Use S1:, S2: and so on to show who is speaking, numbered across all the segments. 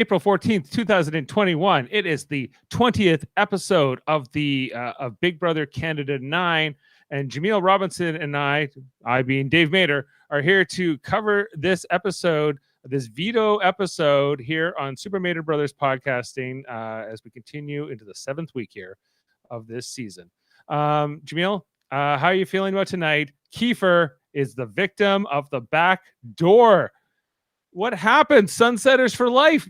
S1: April 14th, 2021. It is the 20th episode of the of Big Brother Canada 9. And Jaemeel Robinson and I being Dave Mader, are here to cover this episode, this Veto episode here on Super Mader Brothers Podcasting as we continue into the 7th week here of this season. Jaemeel, how are you feeling about tonight? Kiefer is the victim of the back door. What happened? Sunsetters for life.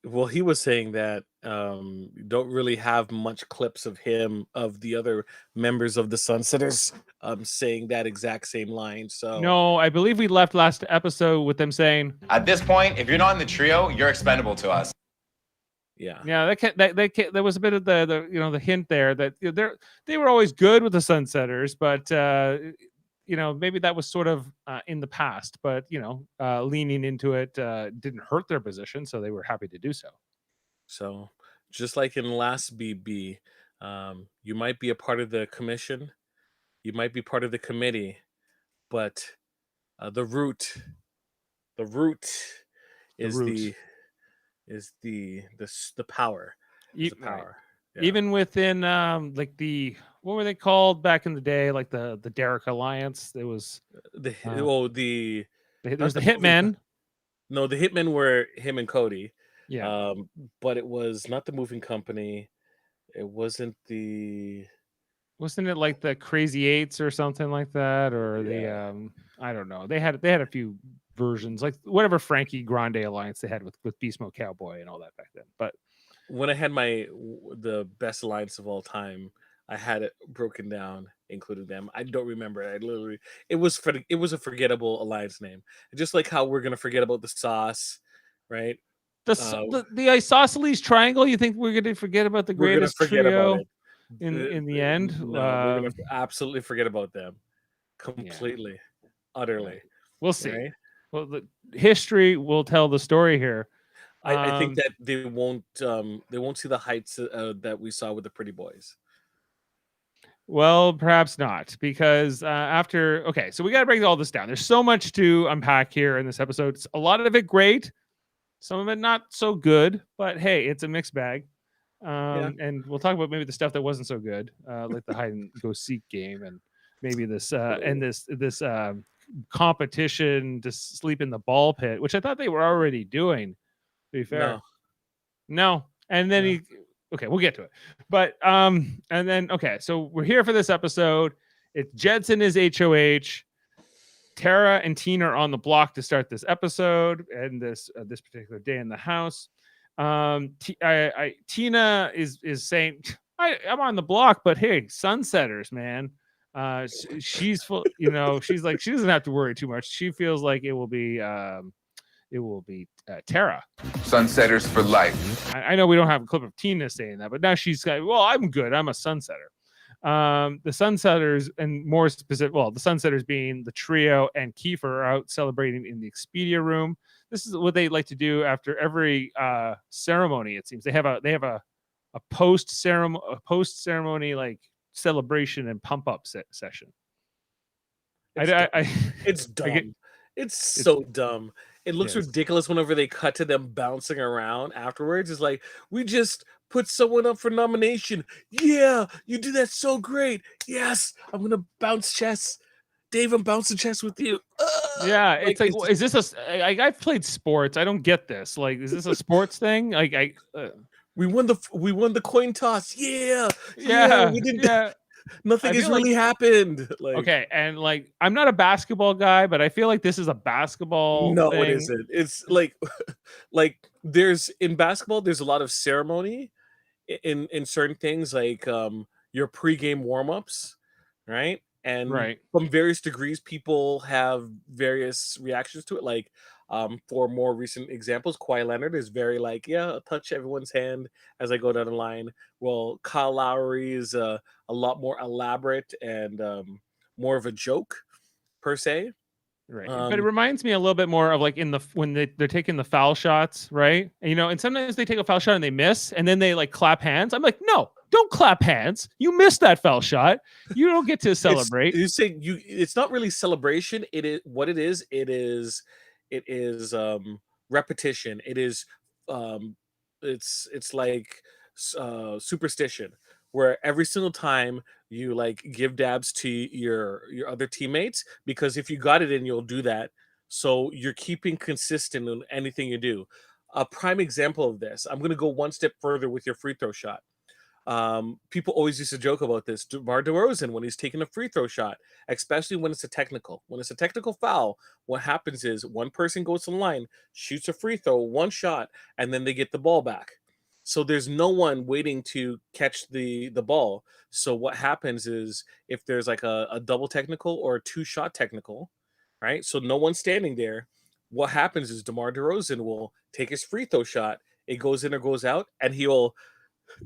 S2: Well, he was saying that don't really have much clips of him, of the other members of the Sunsetters saying that exact same line. So
S1: no, I believe we left last episode with them saying,
S3: at this point, if you're not in the trio, you're expendable to us.
S1: Yeah, there was a bit of the hint there that they were always good with the Sunsetters, but maybe that was sort of in the past, but leaning into it didn't hurt their position, so they were happy to do so.
S2: So just like in last BB, you might be a part of the commission, you might be part of the committee, but the root is the power. The power.
S1: Yeah. Even within what were they called back in the day, like the Derek Alliance? There was
S2: there was the
S1: Hitmen.
S2: No, the Hitmen were him and Cody.
S1: Yeah.
S2: But it was not the moving company. It wasn't
S1: it like the Crazy Eights or something like that, or the I don't know. They had a few versions, like whatever Frankie Grande alliance they had with Beast Mode Cowboy and all that back then. But
S2: when I had the best alliance of all time, I had it broken down, including them. I don't remember. It was a forgettable alliance name. Just like how we're gonna forget about the sauce, right?
S1: The isosceles triangle. You think we're gonna forget about the greatest trio in the end?
S2: No, we're gonna absolutely forget about them completely, utterly.
S1: We'll see.
S2: Right?
S1: Well, the history will tell the story here.
S2: I think that they won't see the heights that we saw with the Pretty Boys.
S1: Well, perhaps not, because so we got to break all this down. There's so much to unpack here in this episode. A lot of it great, some of it not so good, but hey, it's a mixed bag. And we'll talk about maybe the stuff that wasn't so good, like the hide and go seek game, and maybe this competition to sleep in the ball pit, which I thought they were already doing. To be fair, no. And then we'll get to it. But and then so we're here for this episode. It's Jedson is HOH. Tara and Tina are on the block to start this episode and this particular day in the house. Tina is saying, I'm on the block, but hey, Sunsetters, man. She's full, she's like, she doesn't have to worry too much. She feels like it will be Tara.
S4: Sunsetters for life.
S1: I know we don't have a clip of Tina saying that, but now she's got, well, I'm good. I'm a Sunsetter. The Sunsetters, and more specific, the Sunsetters being the trio and Kiefer, are out celebrating in the Expedia room. This is what they like to do after every ceremony. It seems they have a post ceremony like celebration and pump up session.
S2: It's dumb. It's so dumb. It looks ridiculous whenever they cut to them bouncing around afterwards. It's like, we just put someone up for nomination. Yeah, you do that so great. Yes, I'm going to bounce chess. Dave, I'm bouncing chess with you.
S1: Yeah, it's like is this I've played sports. I don't get this. Like, is this a sports thing? Like,
S2: we won the coin toss. Yeah, we did.
S1: Yeah.
S2: Nothing has really happened.
S1: Okay, and I'm not a basketball guy, but I feel like this is a basketball thing.
S2: It isn't. It's like there's in basketball, there's a lot of ceremony in certain things, like your pregame warm-ups, right? And from various degrees, people have various reactions to it. Like for more recent examples, Kawhi Leonard is very I'll touch everyone's hand as I go down the line. Well, Kyle Lowry is a lot more elaborate and more of a joke per se.
S1: Right. But it reminds me a little bit more of like when they're taking the foul shots, right? And, and sometimes they take a foul shot and they miss, and then they clap hands. I'm like, no, don't clap hands. You missed that foul shot. You don't get to celebrate.
S2: It's not really celebration. It is what it is. It is repetition. It is it's like superstition, where every single time you like give dabs to your other teammates, because if you got it in, you'll do that. So you're keeping consistent in anything you do. A prime example of this, I'm going to go one step further with your free throw shot. People always used to joke about this. DeMar DeRozan, when he's taking a free throw shot, especially when it's a technical, foul, what happens is one person goes to the line, shoots a free throw, one shot, and then they get the ball back. So there's no one waiting to catch the ball. So what happens is, if there's like a double technical or a two shot technical, right? So no one's standing there. What happens is DeMar DeRozan will take his free throw shot. It goes in or goes out, and he'll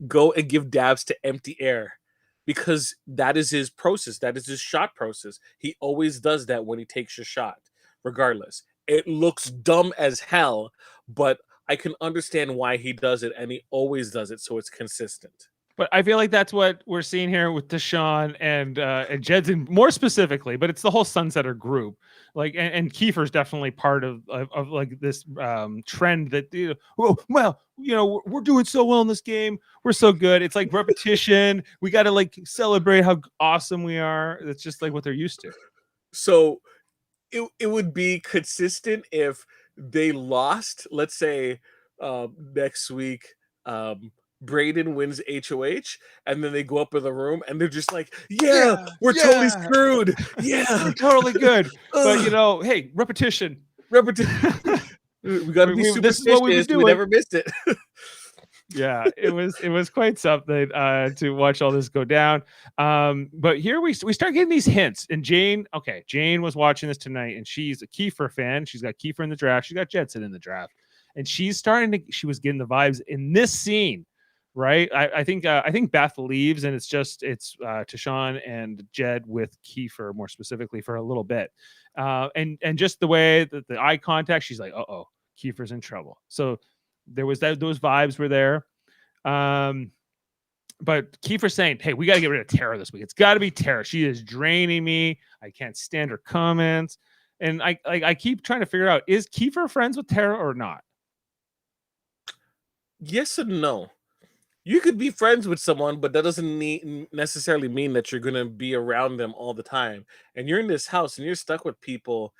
S2: go and give dabs to empty air, because that is his process. That is his shot process. He always does that when he takes a shot, regardless. It looks dumb as hell, but I can understand why he does it, and he always does it, so it's consistent.
S1: But I feel like that's what we're seeing here with Deshaun and Jedson more specifically, but it's the whole Sunsetter group. Like, and Kiefer's definitely part of like this trend that, we're doing so well in this game. We're so good. It's like repetition. We got to like celebrate how awesome we are. It's just like what they're used to.
S2: So it would be consistent if they lost, let's say next week, Braden wins HOH, and then they go up in the room and they're just like, we're totally screwed. Yeah,
S1: we're totally good. But hey, repetition.
S2: We got to be superstitious. This is what we never missed it.
S1: Yeah, it was quite something to watch all this go down. But here we start getting these hints. And Jane was watching this tonight, and she's a Kiefer fan. She's got Kiefer in the draft. She's got Jedson in the draft, and she was getting the vibes in this scene. Right, I think Beth leaves, and it's Tashawn and Jed with Kiefer more specifically for a little bit, and just the way that the eye contact, she's like, Kiefer's in trouble. So there was those vibes were there, but Kiefer's saying, hey, we got to get rid of Tara this week. It's got to be Tara. She is draining me. I can't stand her comments, and I keep trying to figure out, is Kiefer friends with Tara or not?
S2: Yes and no. You could be friends with someone, but that doesn't necessarily mean that you're going to be around them all the time. And you're in this house and you're stuck with people,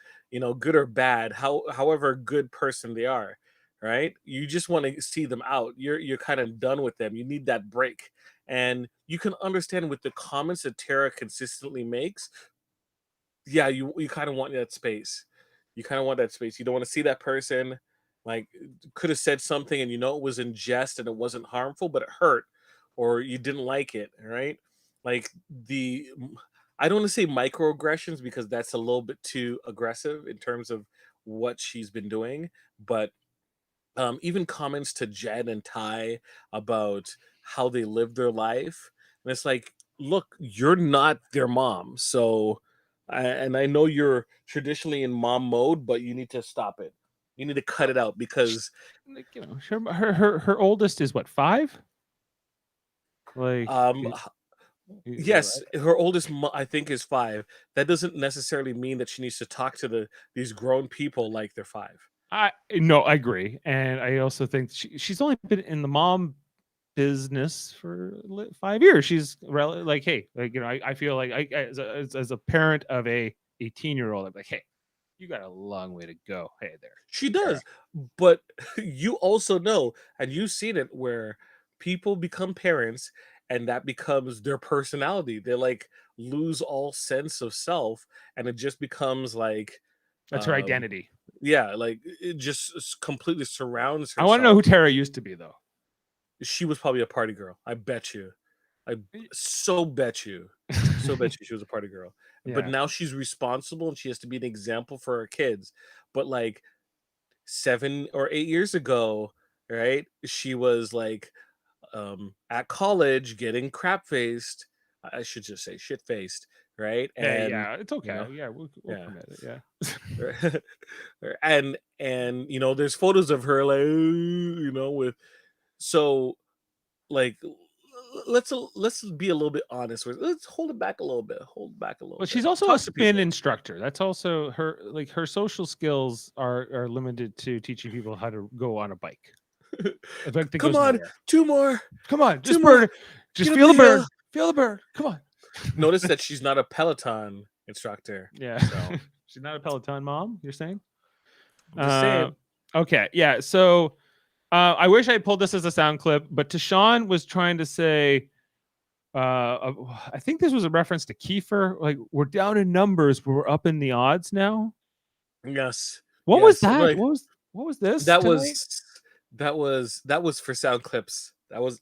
S2: good or bad, however good person they are, right? You just want to see them out. You're kind of done with them. You need that break. And you can understand with the comments that Tara consistently makes. Yeah, you kind of want that space. You kind of want that space. You don't want to see that person. Like, could have said something and it was in jest and it wasn't harmful, but it hurt, or you didn't like it, right? Like I don't want to say microaggressions, because that's a little bit too aggressive in terms of what she's been doing, but even comments to Jed and Ty about how they live their life, and it's like, look, you're not their mom, so and I know you're traditionally in mom mode, but you need to stop it. You need to cut it out, because
S1: her oldest is what, 5? Like,
S2: yes, her oldest I think is 5. That doesn't necessarily mean that she needs to talk to these grown people like they're 5.
S1: I agree, and I also think she's only been in the mom business for 5 years. She's like, hey, like, I feel like as a parent of a 18-year-old, I'm like, hey, you got a long way to go. Hey there.
S2: She does. But you also know, and you've seen it, where people become parents and that becomes their personality. They like lose all sense of self, and it just becomes like,
S1: that's her identity.
S2: Yeah, like it just completely surrounds her.
S1: I want to know who Tara used to be, though.
S2: She was probably a party girl. I bet you. I so bet you she was a party girl. Yeah. But now she's responsible and she has to be an example for her kids. But like 7 or 8 years ago, right, she was like at college getting crap faced. I should just say shit faced, right? And
S1: yeah, it's okay. We'll permit it.
S2: Yeah. and there's photos of her like with, so like, let's be a little bit honest with. Let's hold it back a little bit. But
S1: she's also a spin instructor. That's also her. Like, her social skills are limited to teaching people how to go on a bike.
S2: Come on, two more.
S1: Come on, just bird. Just feel the bird. Feel the bird. Come on.
S2: Notice that she's not a Peloton instructor.
S1: Yeah.
S2: So.
S1: She's not a Peloton mom, you're saying?
S2: Just saying.
S1: Okay. Yeah. So I wish I pulled this as a sound clip, but Tashawn was trying to say, I think this was a reference to Kiefer. Like, we're down in numbers, but we're up in the odds now.
S2: Yes.
S1: What was that? Like, what was this?
S2: That was for sound clips. That was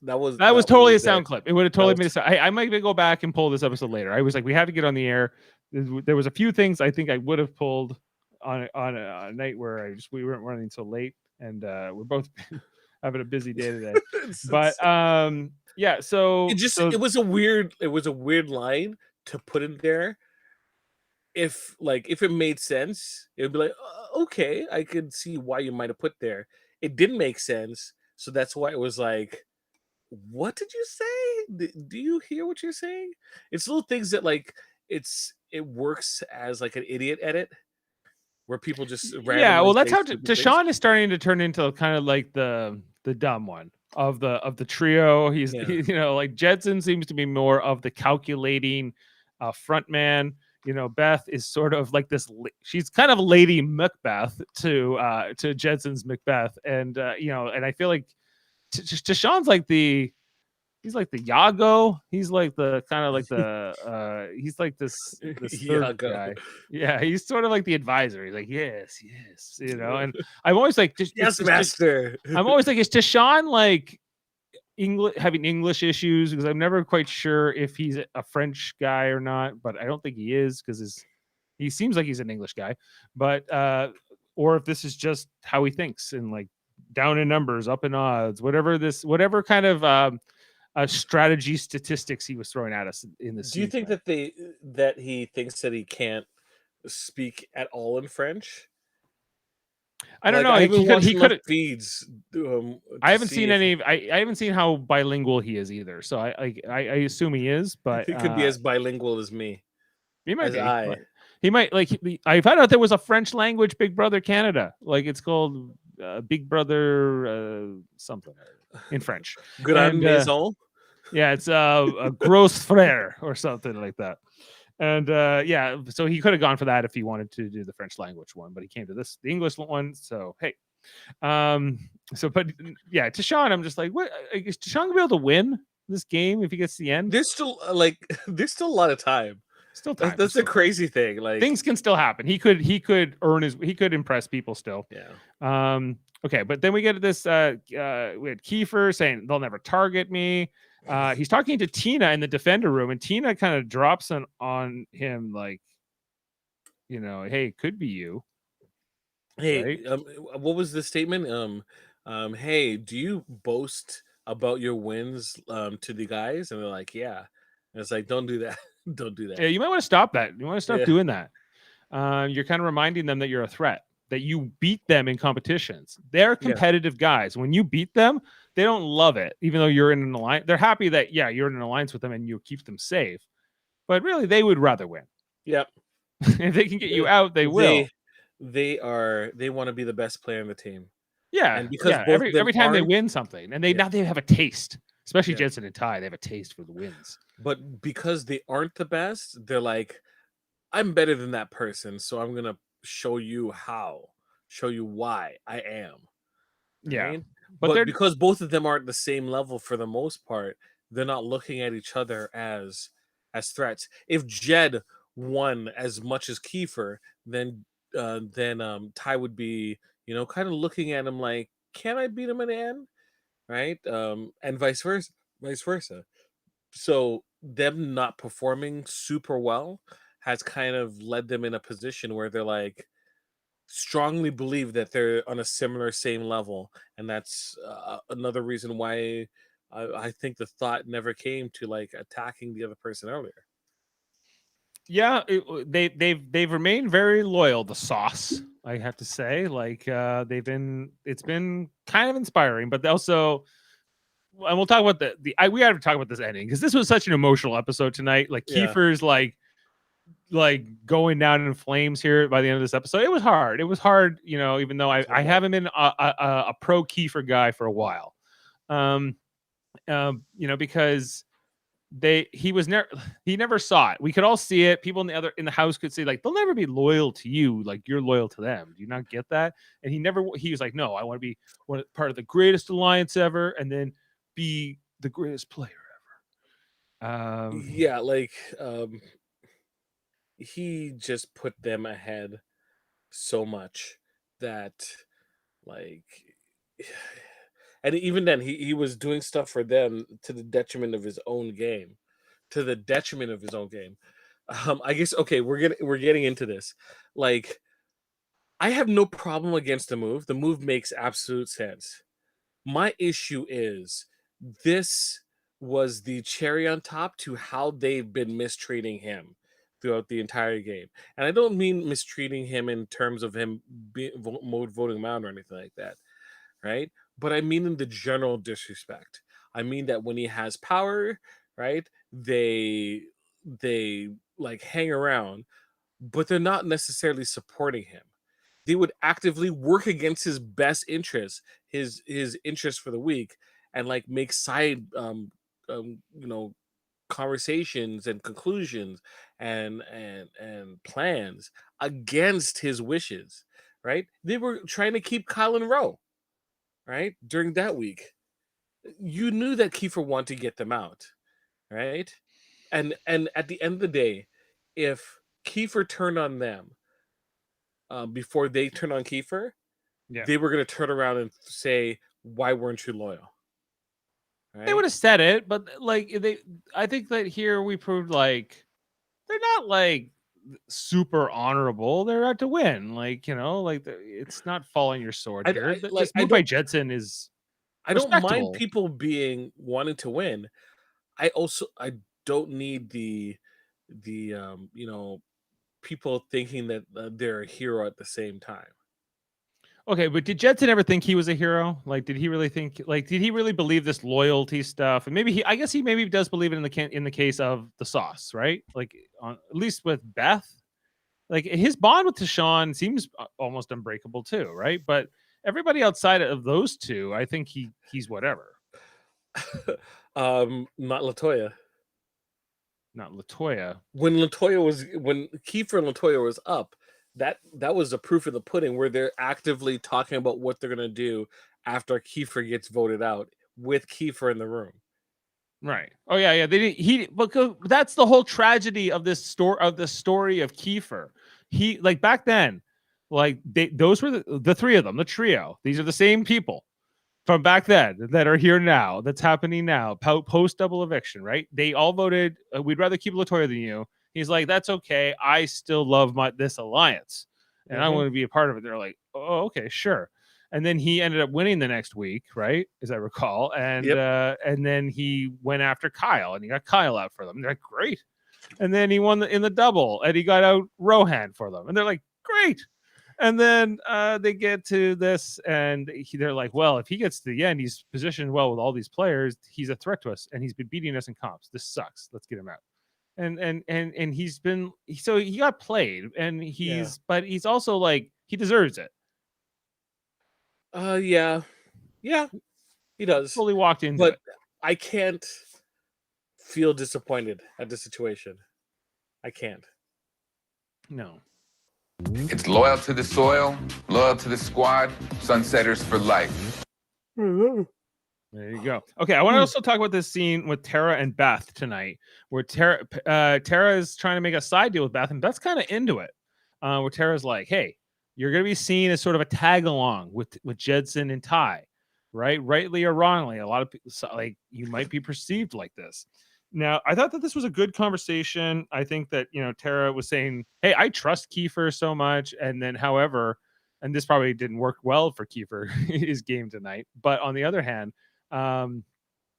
S1: totally a sound clip. It would have totally made a sound. I might go back and pull this episode later. I was like, we have to get on the air. There was a few things I think I would have pulled on a night where we weren't running so late, and we're both having a busy day today. But yeah, so
S2: it was a weird line to put in there. If it made sense, it would be like, okay, I could see why you might have put there. It didn't make sense, so that's why it was like, what did you say? Do you hear what you're saying? It's little things that it works as like an idiot edit where people just
S1: well, that's how Tashawn is starting to turn into kind of like the dumb one of the trio. He's like Jedson seems to be more of the calculating front man. Beth is sort of like this. She's kind of Lady Macbeth to Jedson's Macbeth, and and I feel like Tashawn's like he's like the Yago. He's like the kind of like the he's like this third guy. Yeah, he's sort of like the advisor. He's like, yes, and I'm always like,
S2: yes, master.
S1: I'm always like, is Tashawn like having English issues? Because I'm never quite sure if he's a French guy or not, but I don't think he is, because he seems like he's an English guy, but or if this is just how he thinks, and like down in numbers, up in odds, whatever kind of strategy statistics he was throwing at us in this.
S2: Do you think that he thinks that he can't speak at all in French?
S1: I don't know. He could
S2: feeds.
S1: I haven't seen any. I haven't seen how bilingual he is either. So I assume he is, but
S2: he could be as bilingual as me.
S1: He might be. He might I found out there was a French language Big Brother Canada. Like, it's called Big Brother something in French.
S2: Grand Maison.
S1: Yeah, it's a Gros Frère or something like that. And so he could have gone for that if he wanted to do the French language one, but he came to the English one. So hey, but yeah, Tashawn, I'm just like, what is Tashawn gonna be able to win this game if he gets to the end?
S2: There's still a lot of time.
S1: Still time.
S2: That's the crazy thing. Like,
S1: things can still happen. He could impress people still.
S2: Yeah.
S1: Okay, but then we get this. We had Kiefer saying they'll never target me. He's talking to Tina in the defender room, and Tina kind of drops on him like, hey, it could be you.
S2: Hey, right? What was the statement? Hey, do you boast about your wins to the guys? And they're like, yeah. And it's like, don't do that. Don't do that.
S1: Yeah, you might want to stop that. You want to stop doing that. You're kind of reminding them that you're a threat, that you beat them in competitions. They're competitive guys. When you beat them, they don't love it, even though you're in an alliance. They're happy that, you're in an alliance with them and you keep them safe. But really, they would rather win.
S2: Yep.
S1: If they can get you out, they will.
S2: They want to be the best player on the team.
S1: Yeah. And because every time they win something, and now they have a taste, especially Jensen and Ty, they have a taste for the wins.
S2: But because they aren't the best, they're like, I'm better than that person, so I'm going to show you why I am.
S1: Yeah.
S2: Right? But because both of them aren't the same level for the most part, they're not looking at each other as threats. If Jed won as much as Kiefer, then Ty would be, kind of looking at him like, can I beat him at the end? Right? And vice versa. So them not performing super well has kind of led them in a position where they're like, strongly believe that they're on a same level, and that's another reason why I think the thought never came to like attacking the other person earlier.
S1: Yeah, they've remained very loyal. The Sauce, I have to say, like it's been kind of inspiring, but also, and we'll talk about we got to talk about this ending because this was such an emotional episode tonight. Like Kiefer's like like going down in flames here by the end of this episode. It was hard. You know, even though I haven't been a pro Kiefer guy for a while. You know, because he never saw it. We could all see it. People in the house could say, like, they'll never be loyal to you like you're loyal to them. Do you not get that? And he was like, no, I want to be part of the greatest alliance ever, and then be the greatest player ever.
S2: Yeah, like he just put them ahead so much that, like, and even then he was doing stuff for them to the detriment of his own game. I guess, okay, we're getting into this. Like, I have no problem against the move. The move makes absolute sense. My issue is this was the cherry on top to how they've been mistreating him throughout the entire game. And I don't mean mistreating him in terms of him voting him out or anything like that, right? But I mean in the general disrespect. I mean that when he has power, right, they like hang around, but they're not necessarily supporting him. They would actively work against his best interests, his interest for the week, and like make side you know, conversations and conclusions and plans against his wishes, right? They were trying to keep Kylan Rowe, right, during that week. You knew that Kiefer wanted to get them out, right? And at the end of the day, if Kiefer turned on them before they turned on Kiefer, they were going to turn around and say, "Why weren't you loyal?" Right?
S1: They would have said it, but like I think that here we proved like they're not like super honorable. They're out to win, like, you know, like it's not falling your sword here. This move by Jedson is.
S2: I don't mind people wanting to win. I don't need the you know, people thinking that they're a hero at the same time.
S1: Okay, but did Jedson ever think he was a hero? Like, did he really think? Like, did he really believe this loyalty stuff? And maybe I guess he maybe does believe it in the case of the sauce, right? Like, at least with Beth, like his bond with Tashawn seems almost unbreakable too, right? But everybody outside of those two, I think he's whatever.
S2: Not Latoya.
S1: Not Latoya.
S2: When Kiefer and Latoya was up, that was a proof of the pudding, where they're actively talking about what they're gonna do after Kiefer gets voted out, with Kiefer in the room.
S1: Right. Oh yeah. Because that's the whole tragedy of this story of Kiefer. He, like, back then, like those were the three of them, the trio. These are the same people from back then that are here now. That's happening now. Post double eviction, right? They all voted. We'd rather keep Latoya than you. He's like, that's okay. I still love this alliance, and I want to be a part of it. They're like, oh, okay, sure. And then he ended up winning the next week, right? As I recall. And and then he went after Kyle, and he got Kyle out for them. They're like, great. And then he won in the double, and he got out Rohan for them. And they're like, great. And then they get to this, and they're like, well, if he gets to the end, he's positioned well with all these players. He's a threat to us, and he's been beating us in comps. This sucks. Let's get him out. And he's been, so he got played, and but he's also like, he deserves it.
S2: Yeah, he does.
S1: Fully walked into it.
S2: I can't feel disappointed at the situation. I can't.
S1: No.
S4: It's loyal to the soil, loyal to the squad, Sunsetters for life.
S1: There you go. Okay, I want to also talk about this scene with Tara and Beth tonight, where Tara is trying to make a side deal with Beth, and Beth's kind of into it. Where Tara's like, "Hey, you're going to be seen as sort of a tag along with Jedson and Ty, right? Rightly or wrongly, a lot of people, like, you might be perceived like this." Now, I thought that this was a good conversation. I think that, you know, Tara was saying, "Hey, I trust Kiefer so much," and then, however, and this probably didn't work well for Kiefer his game tonight. But on the other hand,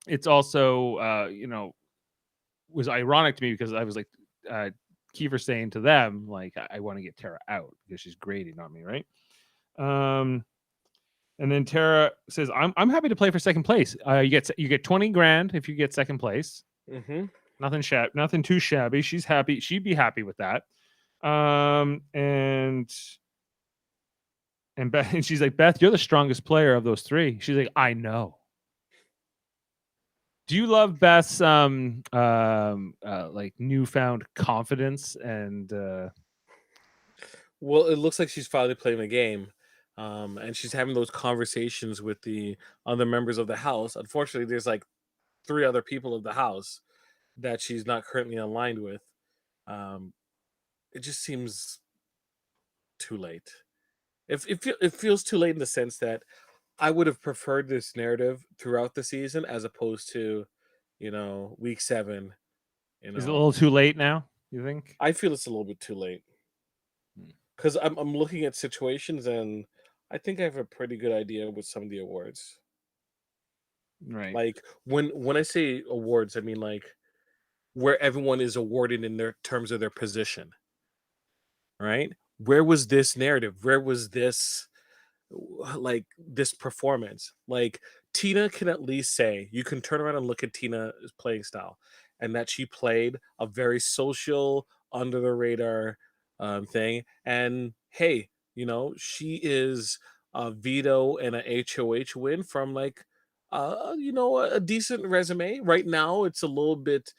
S1: it's also, you know, was ironic to me because I was like, Kiefer saying to them, like, I want to get Tara out because she's grating on me, right? And then Tara says, I'm happy to play for second place. You get $20,000 if you get second place.
S2: Mm-hmm.
S1: Nothing too shabby. She's happy. She'd be happy with that. And Beth, and she's like, Beth, you're the strongest player of those three. She's like, I know. Do you love Beth's like newfound confidence and
S2: Well, it looks like she's finally playing the game. And she's having those conversations with the other members of the house. Unfortunately, there's like 3 other people of the house that she's not currently aligned with. It just seems too late. It feels too late in the sense that I would have preferred this narrative throughout the season as opposed to, week 7.
S1: Is it a little too late now, you think?
S2: I feel it's a little bit too late. Because I'm looking at situations and I think I have a pretty good idea with some of the awards.
S1: Right.
S2: Like when I say awards, I mean like where everyone is awarded in their terms of their position. Right? Where was this narrative? Where was this this performance? Like Tina can at least say, you can turn around and look at Tina's playing style and that she played a very social, under the radar thing. And hey, she is a veto and a HOH win from like a decent resume. Right now it's a little bit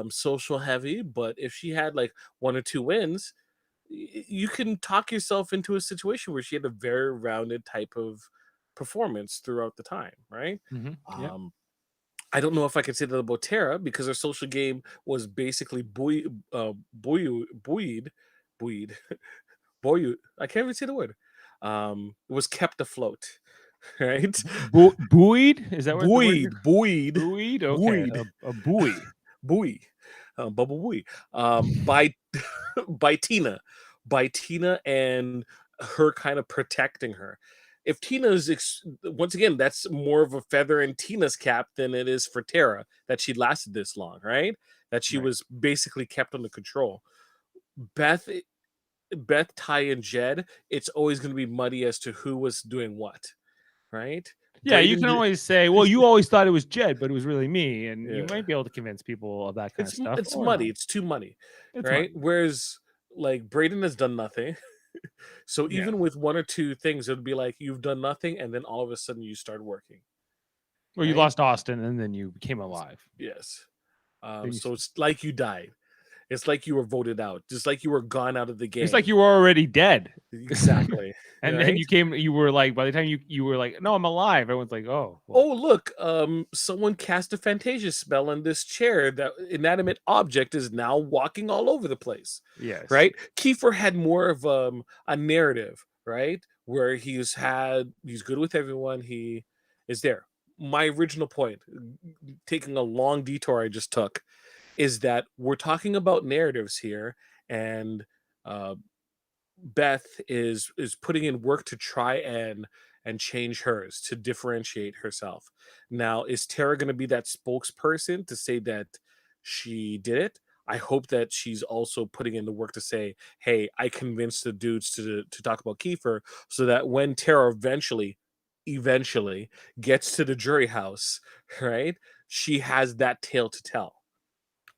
S2: social heavy, but if she had like 1 or 2 wins, you can talk yourself into a situation where she had a very rounded type of performance throughout the time, right?
S1: Yeah.
S2: I don't know if I can say that about Tara because her social game was basically buoyed. I can't even say the word. It was kept afloat, right?
S1: Buoyed? Is that what
S2: buoyed?
S1: Buoyed. Okay.
S2: Buoyed.
S1: A buoy.
S2: Buoy. Bubble buoy. By Tina and her kind of protecting her. If Tina's once again, that's more of a feather in Tina's cap than it is for Tara that she lasted this long, right? That she was basically kept under control. Beth, Ty, and Jed, it's always going to be muddy as to who was doing what, right?
S1: Yeah, you can always say, well, you always thought it was Jed, but it was really me. And you might be able to convince people of that kind of stuff.
S2: It's muddy. Not. It's too muddy, right? Muddy. Whereas, like, Brayden has done nothing. So even with 1 or 2 things, it would be like, you've done nothing, and then all of a sudden you start working.
S1: Well, right? You lost Austin, and then you became alive.
S2: Yes. So it's like you died. It's like you were voted out, just like you were gone out of the game.
S1: It's like you were already dead.
S2: Exactly.
S1: And then you were like, by the time you were like, no, I'm alive. Everyone's like, oh.
S2: Well. Oh, look, someone cast a Fantasia spell on this chair. That inanimate object is now walking all over the place.
S1: Yes.
S2: Right? Kiefer had more of a narrative, right? Where he's good with everyone. He is there. My original point, taking a long detour I just took, is that we're talking about narratives here, and Beth is putting in work to try and change hers, to differentiate herself. Now, is Tara going to be that spokesperson to say that she did it? I hope that she's also putting in the work to say, hey, I convinced the dudes to talk about Kiefer, so that when Tara eventually gets to the jury house, right, she has that tale to tell.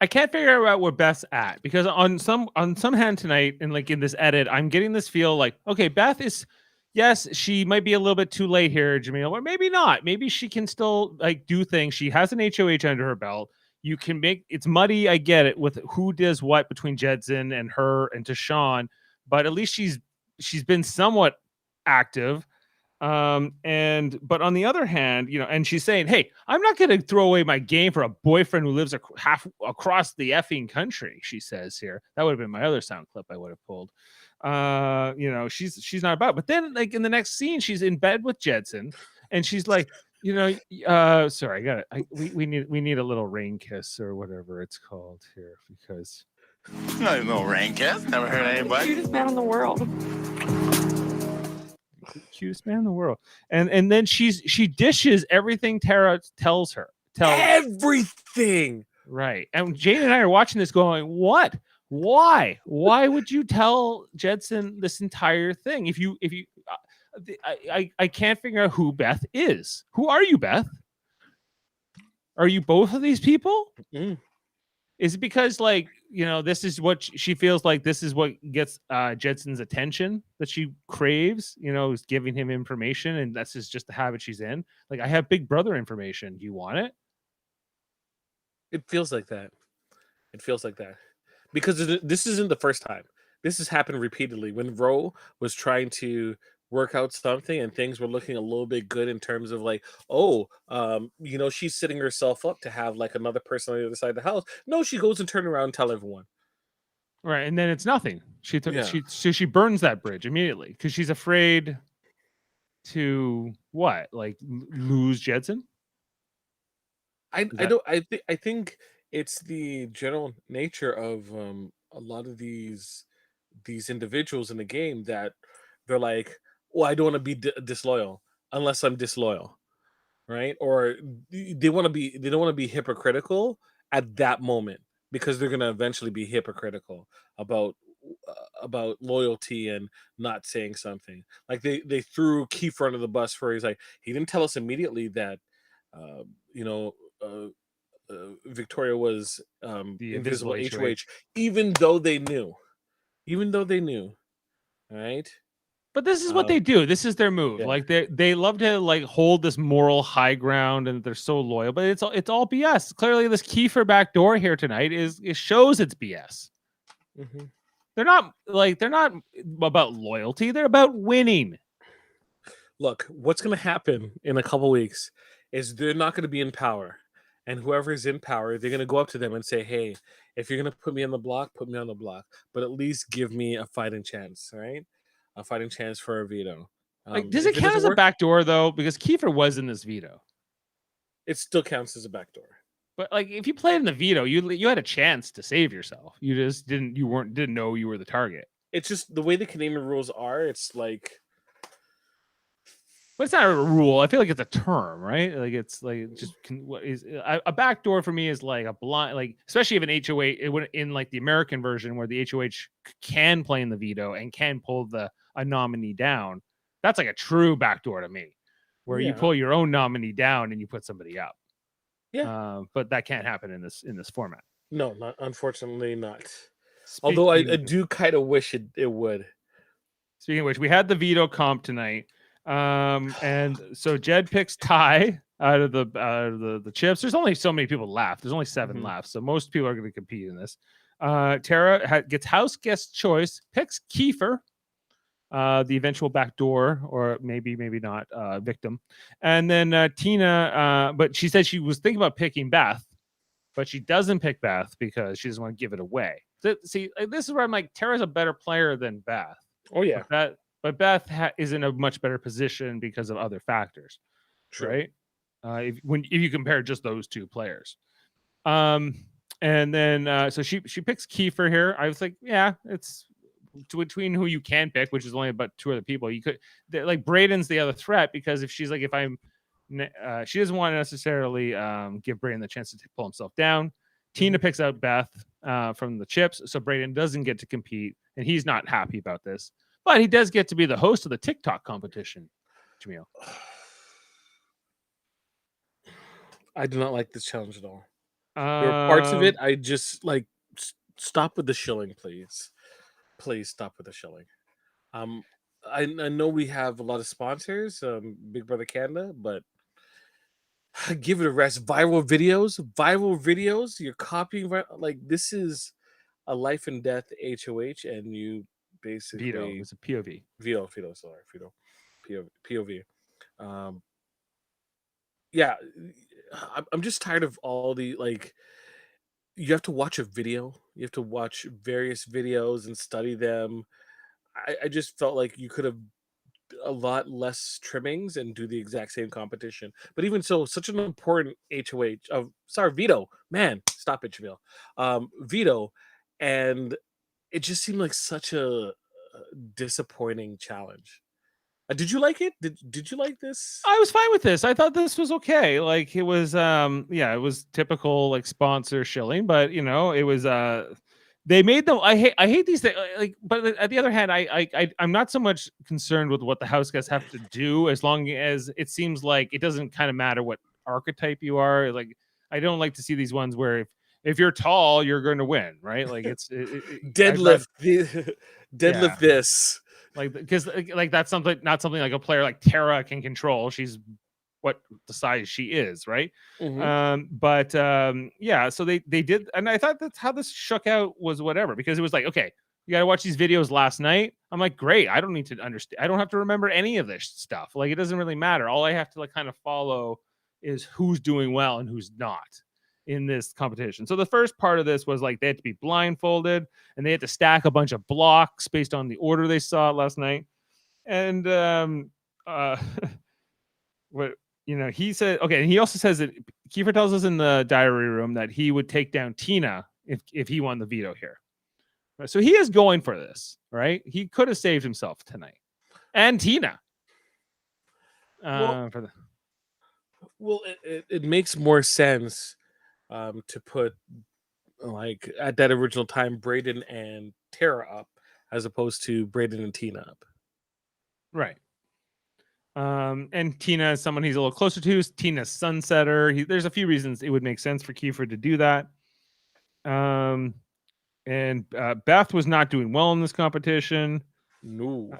S1: I can't figure out where Beth's at, because on some hand tonight, and like in this edit, I'm getting this feel like, okay, Beth is, yes, she might be a little bit too late here, Jaemeel, or maybe not. Maybe she can still like do things. She has an HOH under her belt. You can make it's muddy. I get it with who does what between Jedson and her and Tashawn, but at least she's been somewhat active. But on the other hand, and she's saying, hey, I'm not going to throw away my game for a boyfriend who lives half across the effing country. She says here, that would have been my other sound clip I would have pulled. She's not about, but then like in the next scene, she's in bed with Jedson and she's like, sorry, I got it. We need a little rain kiss or whatever it's called here, because
S3: no rain kiss. Never heard anybody.
S5: Cutest man in the world.
S1: Cutest man in the world. And then she dishes everything Tara tells her.
S2: Everything.
S1: Right. And Jane and I are watching this going, what? Why would you tell Jedson this entire thing? If you I can't figure out who Beth is. Who are you, Beth? Are you both of these people?
S2: Mm-hmm.
S1: Is it because, like, this is what she feels like, this is what gets Jedson's attention that she craves, is giving him information, and that's just the habit she's in? Like, I have Big Brother information. Do you want it?
S2: It feels like that. Because this isn't the first time. This has happened repeatedly. When Ro was trying to work out something and things were looking a little bit good in terms of like, she's setting herself up to have like another person on the other side of the house. No, she goes and turn around and tell everyone.
S1: Right, and then it's nothing. She burns that bridge immediately because she's afraid to what? Like lose Jedson?
S2: I think it's the general nature of a lot of these individuals in the game that they're like, well, I don't want to be disloyal unless I'm disloyal, right? Or they don't want to be hypocritical at that moment because they're going to eventually be hypocritical about loyalty and not saying something. Like they threw Kiefer under the bus where he's like, he didn't tell us immediately that uh, you know Victoria was
S1: The
S2: invisible
S1: invisible
S2: HOH, even though they knew, right?
S1: But this is what they do. This is their move.
S2: Yeah.
S1: Like they love to like hold this moral high ground, and they're so loyal. But it's all BS. Clearly, this Kiefer backdoor here tonight it shows it's BS.
S2: Mm-hmm.
S1: They're not about loyalty. They're about winning.
S2: Look, what's going to happen in a couple weeks is they're not going to be in power, and whoever is in power, they're going to go up to them and say, "Hey, if you're going to put me on the block, put me on the block, but at least give me a fighting chance, right? A fighting chance for a veto."
S1: Like, does it count as a backdoor though? Because Kiefer was in this veto.
S2: It still counts as a backdoor.
S1: But like, if you played in the veto, you had a chance to save yourself. You just didn't know you were the target.
S2: It's just the way the Canadian rules are. It's like,
S1: but it's not a rule. I feel like it's a term, right? Like it's like just what is a backdoor for me is like a blind, like especially if an HOH it would in like the American version where the HOH can play in the veto and can pull a nominee down. That's like a true backdoor to me, where you pull your own nominee down and you put somebody up.
S2: Yeah,
S1: but that can't happen in this format.
S2: No, unfortunately not. Although I do kind of wish it would.
S1: Speaking of which, we had the veto comp tonight, and so Jed picks Ty out of the chips. There's only so many people left. There's only 7 left, so most people are going to compete in this. Tara gets house guest choice, picks Kiefer, the eventual backdoor, or maybe not victim, and then Tina. But she said she was thinking about picking Beth, but she doesn't pick Beth because she doesn't want to give it away. So, see, this is where I'm like, Tara's a better player than Beth.
S2: Oh yeah,
S1: but Beth is in a much better position because of other factors. True. Right? If you compare just those two players, and then so she picks Kiefer here. I was like, yeah, it's between who you can pick, which is only about 2 other people. You could like Braden's the other threat because if she's like, if I'm she doesn't want to necessarily give Braden the chance to pull himself down. Tina picks out Beth from the chips, so Braden doesn't get to compete, and he's not happy about this. But he does get to be the host of the TikTok competition. Jaemeel,
S2: I do not like this challenge at all. There are parts of it I just like. Stop with the shilling, please. Please stop with the shilling. I know we have a lot of sponsors, Big Brother Canada, but give it a rest. Viral videos. You're copying, like, this is a life and death HOH, and you basically
S1: veto. It's a POV.
S2: Veto. POV. Yeah, I'm just tired of all the like. You have to watch a video. You have to watch various videos and study them. I just felt like you could have a lot less trimmings and do the exact same competition. But even so, such an important HOH. Veto. Man, stop it, Jaemeel. Veto, and it just seemed like such a disappointing challenge. Did you like it? Did you like this?
S1: I was fine with this. I thought this was okay. Like it was it was typical like sponsor shilling, but it was they made them. I hate these things. Like, but at the other hand, I'm not so much concerned with what the house guests have to do as long as it seems like it doesn't kind of matter what archetype you are. Like I don't like to see these ones where if you're tall, you're going to win, right? Like
S2: deadlift this.
S1: Like, because like that's not something like a player like Tara can control. She's what the size she is, right? Yeah, so they did, and I thought that's how this shook out, was whatever, because it was like, okay, you got to watch these videos last night. I'm like, great, I don't need to understand, I don't have to remember any of this stuff. Like, it doesn't really matter. All I have to like kind of follow is who's doing well and who's not in this competition. So the first part of this was like they had to be blindfolded and they had to stack a bunch of blocks based on the order they saw last night. And what, you know, he said, okay, and he also says that Kiefer tells us in the diary room that he would take down Tina if he won the veto here. So he is going for this, right? He could have saved himself tonight, and Tina.
S2: Well, it makes more sense to put, like, at that original time, Braden and Tara up as opposed to Braden and Tina up.
S1: Right. And Tina is someone he's a little closer to. Tina's sunsetter. There's a few reasons it would make sense for Kiefer to do that. And Beth was not doing well in this competition.
S2: No.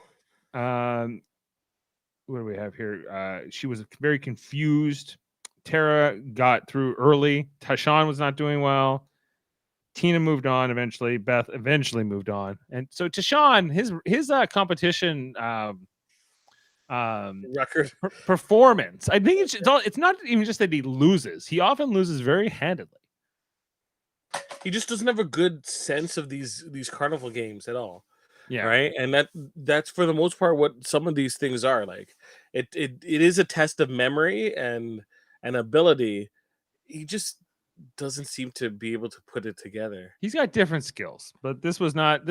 S1: What do we have here? She was very confused. Tara got through early. Tashawn was not doing well. Tina moved on eventually. Beth eventually moved on. And so Tashawn, his competition
S2: record
S1: performance, I think it's not even just that he loses. He often loses very handedly.
S2: He just doesn't have a good sense of these carnival games at all.
S1: Yeah.
S2: Right. And that's for the most part what some of these things are. Like it is a test of memory and ability. He just doesn't seem to be able to put it together.
S1: He's got different skills, but this was not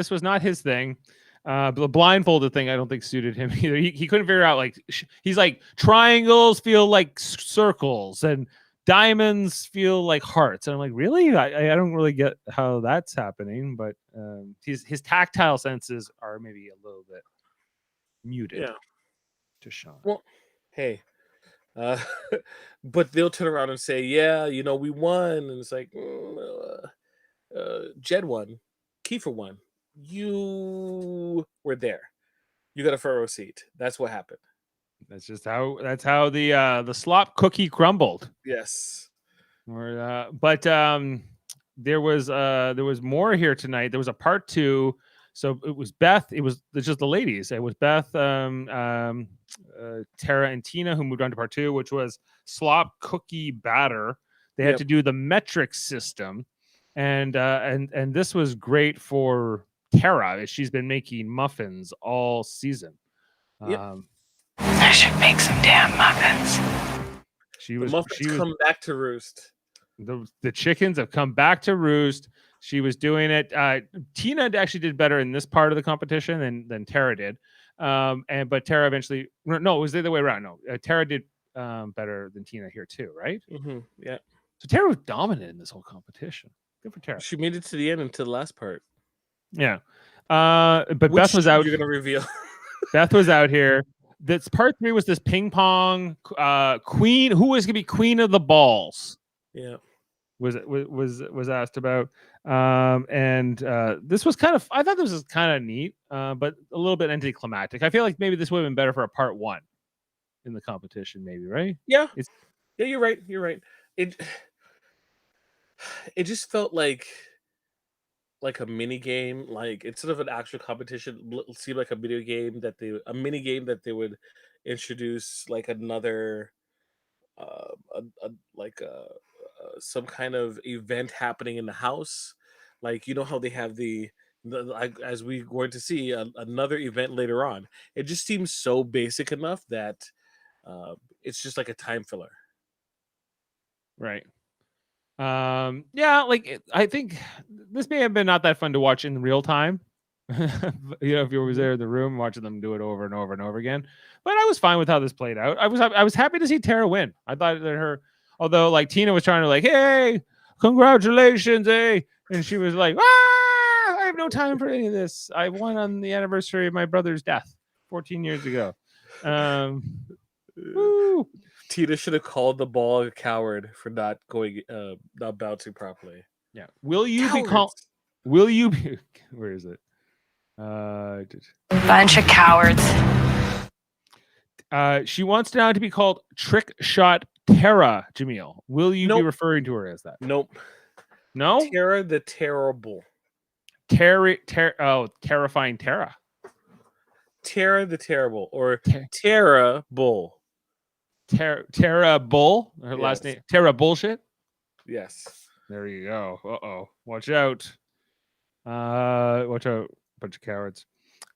S1: his thing. The blindfolded thing I don't think suited him either. He couldn't figure out, like, he's like, triangles feel like circles and diamonds feel like hearts, and I'm like, really? I don't really get how that's happening, but his tactile senses are maybe a little bit muted.
S2: Yeah.
S1: To Sean.
S2: Well, hey, but they'll turn around and say, yeah, you know, we won, and it's like, Jed won, Kiefer won, you were there, you got a front row seat. That's what happened.
S1: That's how the slop cookie crumbled.
S2: Yes.
S1: But there was more here tonight. There was a part 2. So it was Beth. It was just the ladies. It was Beth, Tara, and Tina who moved on to part 2, which was slop cookie batter. They had to do the metric system, and this was great for Tara. She's been making muffins all season.
S5: I should make some damn muffins.
S2: She was come back to roost.
S1: The chickens have come back to roost. She was doing it. Tina actually did better in this part of the competition than Tara did. But Tara eventually, no, it was the other way around. No, Tara did better than Tina here too, right?
S2: Mm-hmm. Yeah.
S1: So Tara was dominant in this whole competition. Good for Tara.
S2: She made it to the end, into the last part.
S1: Yeah. But Beth was out.
S2: You're gonna reveal.
S1: Beth was out here. This part 3 was this ping pong queen. Who was gonna be queen of the balls?
S2: Yeah.
S1: Was asked about. This was kind of, I thought this was kind of neat, but a little bit anticlimactic. I feel like maybe this would have been better for a part 1 in the competition, maybe, right?
S2: Yeah. Yeah, you're right. You're right. It just felt like a mini game. Like, instead of an actual competition, it seemed like a video game a mini game that they would introduce, like another some kind of event happening in the house. Like, you know how they have the as we're going to see another event later on. It just seems so basic enough that it's just like a time filler.
S1: Right. Yeah, like, I think this may have been not that fun to watch in real time. You know, if you were there in the room watching them do it over and over and over again. But I was fine with how this played out. I was happy to see Tara win. I thought that although, like, Tina was trying to, like, hey, congratulations, hey, and she was like, I have no time for any of this. I won on the anniversary of my brother's death 14 years ago.
S2: Tina should have called the ball a coward for not bouncing properly.
S1: Yeah. Will you be
S2: Cowards.
S1: Will you be? Where is it?
S5: Bunch of cowards.
S1: She wants now to be called Trick Shot Tara, Jaemeel. Will you be
S2: Nope.
S1: referring to her as that?
S2: Nope.
S1: No?
S2: Tara the Terrible.
S1: Terrifying Tara.
S2: Tara the Terrible, or Tara Bull.
S1: Tara Bull. Her last name. Tara Bullshit.
S2: Yes.
S1: There you go. Uh-oh. Watch out. Watch out. Bunch of cowards.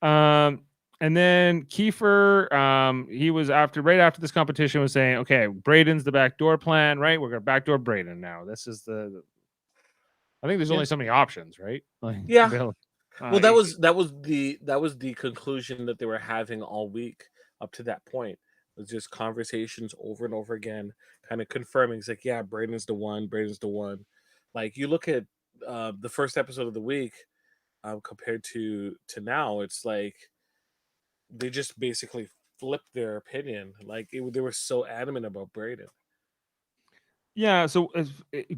S1: And then Kiefer, he was right after this competition was saying, okay, Braden's the backdoor plan, right? We're gonna backdoor Braden now. This is I think there's only so many options, right? Like,
S2: Yeah.
S1: well,
S2: That was the conclusion that they were having all week up to that point. It was just conversations over and over again, kind of confirming. It's like, yeah, Braden's the one. Braden's the one. Like, you look at the first episode of the week compared to now, it's like they just basically flipped their opinion. Like, they were so adamant about Braden.
S1: Yeah. So,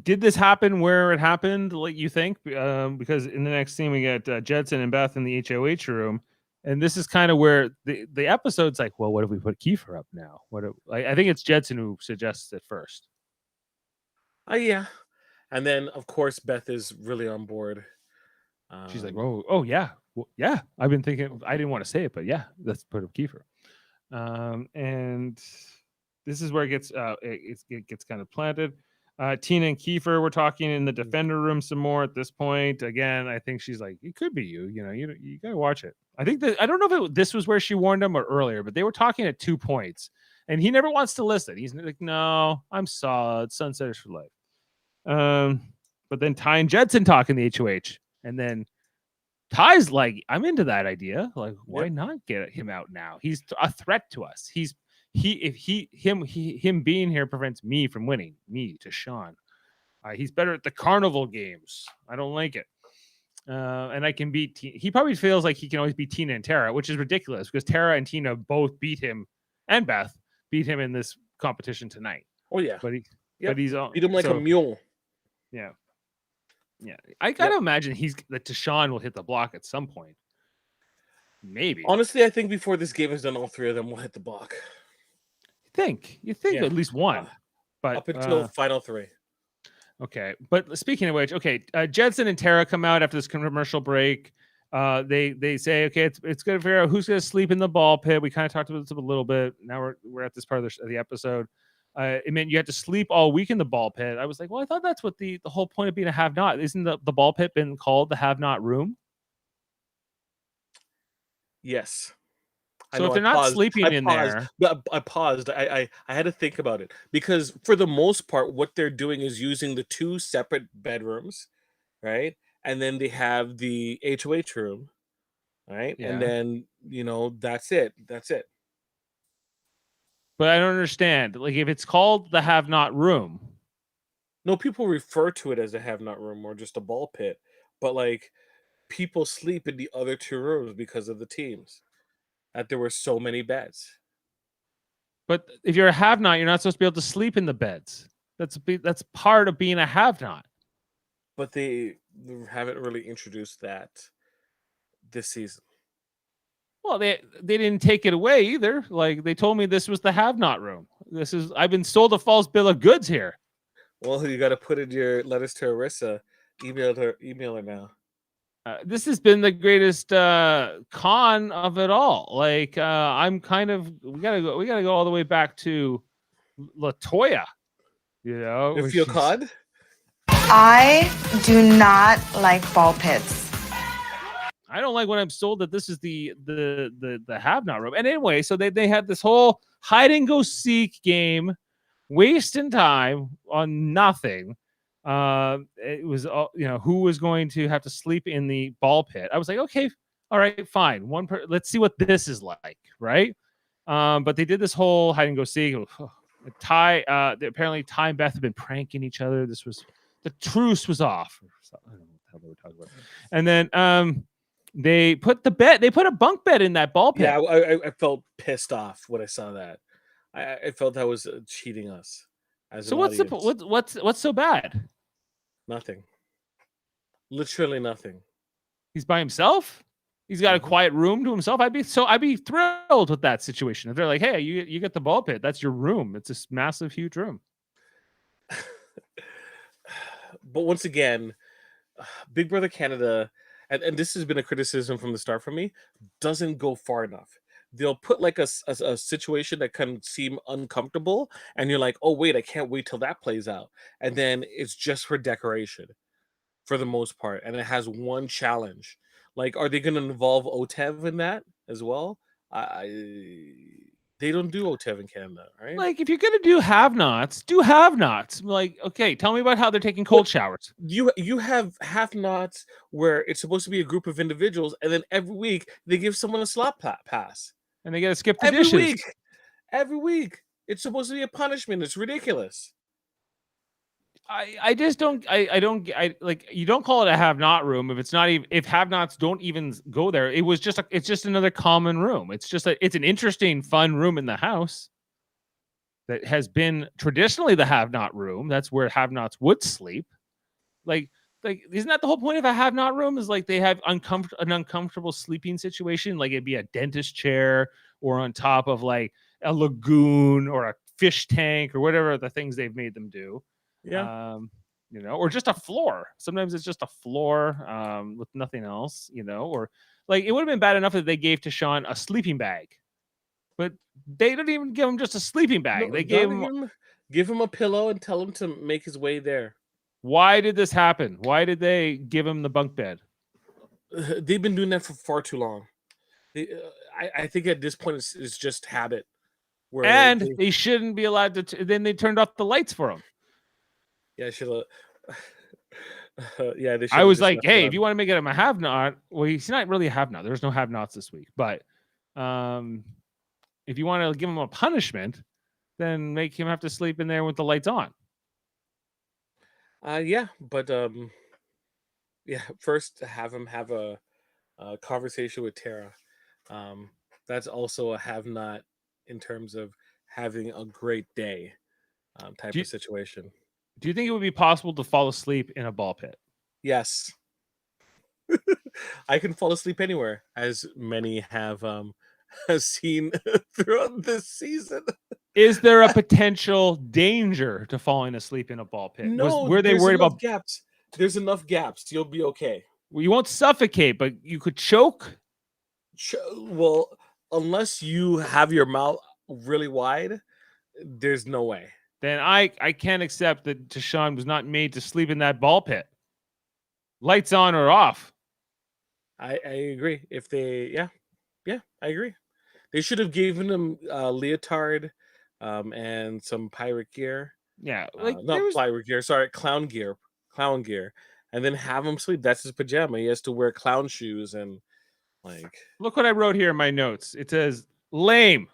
S1: did this happen where it happened? Like, you think? Because in the next scene we get Jedson and Beth in the HOH room, and this is kind of where the episode's like, well, what if we put Kiefer up now? I think it's Jedson who suggests it first.
S2: Yeah. And then, of course, Beth is really on board.
S1: She's like, oh yeah, well, yeah. I've been thinking. I didn't want to say it, but yeah, let's put up Kiefer. And this is where it gets kind of planted. Tina and Kiefer were talking in the defender room some more at this point. Again, I think she's like, it could be you. You know, you gotta watch it. I think that I don't know if this was where she warned him or earlier, but they were talking at 2 points, and he never wants to listen. He's like, no, I'm solid. Sunsetters for life. But then Ty and Jedson talk in the HOH. And then Ty's like, I'm into that idea. Like, why not get him out now? He's a threat to us. Him being here prevents me from winning. Me to Sean. He's better at the carnival games. I don't like it. And I can beat. He probably feels like he can always beat Tina and Tara, which is ridiculous because Tara and Tina both beat him, and Beth beat him in this competition tonight.
S2: Oh yeah,
S1: but he's on.
S2: Beat him like a mule.
S1: Yeah. Yeah, I gotta imagine that Deshaun will hit the block at some point. Maybe.
S2: Honestly, I think before this game is done, all three of them will hit the block.
S1: You think at least one, but
S2: up until final three.
S1: Okay, but speaking of which, Jedson and Tara come out after this commercial break. They say, okay, it's good to figure out who's gonna sleep in the ball pit. We kind of talked about this a little bit. Now we're at this part of the episode. It meant you had to sleep all week in the ball pit. I was like, well, I thought that's what the whole point of being a have-not. Isn't the ball pit been called the have-not room?
S2: Yes.
S1: So if they're not sleeping in there,
S2: I paused. I had to think about it because for the most part, what they're doing is using the 2 separate bedrooms, right? And then they have the HOH room, right?
S1: Yeah.
S2: And then that's it.
S1: But I don't understand. Like, if it's called the have-not room.
S2: No, people refer to it as a have-not room or just a ball pit. But, like, people sleep in the other 2 rooms because of the teams. That there were so many beds.
S1: But if you're a have-not, you're not supposed to be able to sleep in the beds. That's part of being a have-not.
S2: But they haven't really introduced that this season.
S1: Well, they didn't take it away either. Like, they told me this was the have-not room. I've been sold a false bill of goods here.
S2: Well, you got to put in your letters to Arissa. Email her now.
S1: This has been the greatest con of it all. Like, I'm kind of we gotta go all the way back to LaToya. You know,
S2: You feel cod?
S5: I do not like ball pits.
S1: I don't like when I'm sold that this is the have-not room. And anyway, so they had this whole hide and go seek game, wasting time on nothing. It was who was going to have to sleep in the ball pit. I was like, okay, all right, fine. Let's see what this is like, right? But they did this whole hide and go seek. Apparently Ty and Beth have been pranking each other. The truce was off. I don't know what the hell they were talking about. And then they put a bunk bed in that ball pit.
S2: Yeah, I felt pissed off when I saw that. I felt that was cheating us.
S1: So what's so bad?
S2: Nothing. Literally nothing.
S1: He's by himself. He's got a quiet room to himself. I'd be thrilled with that situation. If they're like, hey, you get the ball pit. That's your room. It's this massive, huge room.
S2: But once again, Big Brother Canada, and this has been a criticism from the start for me, doesn't go far enough. They'll put like a situation that can seem uncomfortable, and you're like, oh wait, I can't wait till that plays out. And then it's just for decoration for the most part, and it has one challenge. Like, are they going to involve OTEV in that as well? They don't do OTEV in Canada, right?
S1: Like, if you're gonna do have-nots, do have-nots. Like, okay, tell me about how they're taking cold showers.
S2: You have have-nots where it's supposed to be a group of individuals, and then every week they give someone a slot pass,
S1: and they gotta skip the
S2: every
S1: dishes.
S2: Every week, it's supposed to be a punishment. It's ridiculous.
S1: I just don't like, you don't call it a have-not room if it's not even, if have-nots don't even go there. It's just another common room. It's an interesting, fun room in the house that has been traditionally the have-not room. That's where have-nots would sleep. Like isn't that the whole point of a have-not room? Is like they have an uncomfortable sleeping situation, like it'd be a dentist chair or on top of like a lagoon or a fish tank or whatever the things they've made them do.
S2: Yeah.
S1: Or just a floor. Sometimes it's just a floor with nothing else, or like it would have been bad enough that they gave Tashawn a sleeping bag, but they didn't even give him just a sleeping bag. They gave
S2: give him a pillow and tell him to make his way there.
S1: Why did this happen? Why did they give him the bunk bed?
S2: They've been doing that for far too long. I think at this point it's just habit.
S1: And they shouldn't be allowed to. Then they turned off the lights for him.
S2: Yeah, should have. Yeah,
S1: I was like, hey, if you want to make it a have-not, well, he's not really a have-not. There's no have-nots this week. But if you want to give him a punishment, then make him have to sleep in there with the lights on.
S2: Yeah, but yeah, first have him have a conversation with Tara. That's also a have-not in terms of having a great day type of situation.
S1: Do you think it would be possible to fall asleep in a ball pit?
S2: Yes. I can fall asleep anywhere, as many have seen throughout this season.
S1: Is there a potential danger to falling asleep in a ball pit?
S2: No,
S1: were they worried about
S2: gaps? There's enough gaps. You'll be okay.
S1: Well, you won't suffocate, but you could choke.
S2: Well, unless you have your mouth really wide, there's no way.
S1: Then I can't accept that Tashawn was not made to sleep in that ball pit. Lights on or off.
S2: I agree. If they, yeah, I agree. They should have given him leotard and some pirate gear.
S1: Yeah,
S2: pirate gear. Sorry, clown gear, and then have him sleep. That's his pajama. He has to wear clown shoes and like.
S1: Look what I wrote here in my notes. It says lame.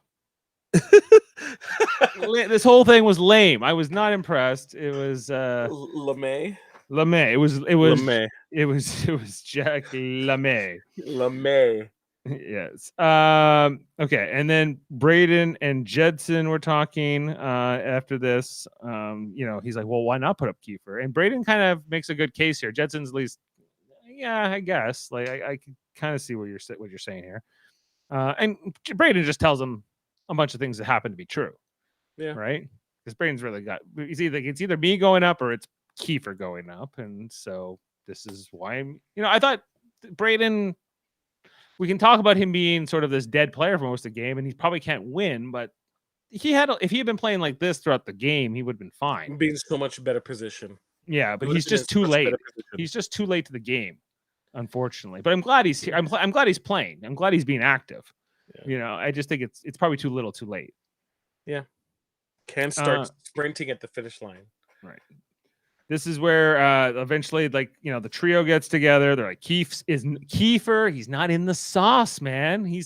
S1: This whole thing was lame. I was not impressed. It was
S2: LeMay.
S1: It was Jack LeMay.
S2: LeMay.
S1: Yes. Okay. And then Braden and Jedson were talking after this. He's like, well, why not put up Kiefer? And Braden kind of makes a good case here. Jedson's at least, yeah, I guess. Like I can kind of see what you're saying here. And Braden just tells him a bunch of things that happen to be true.
S2: Yeah.
S1: Right. Because Braden's really got. It's either me going up or it's Kiefer going up, and so this is why I thought Braden. We can talk about him being sort of this dead player for most of the game, and he probably can't win. But if he had been playing like this throughout the game, he would have been fine.
S2: Being so much better position.
S1: Yeah, but he's just too late. He's just too late to the game, unfortunately. But I'm glad he's here. I'm glad he's playing. I'm glad he's being active. Yeah. I just think it's probably too little, too late.
S2: Yeah, can start sprinting at the finish line.
S1: Right. This is where eventually, the trio gets together. They're like, Kiefer. He's not in the sauce, man. It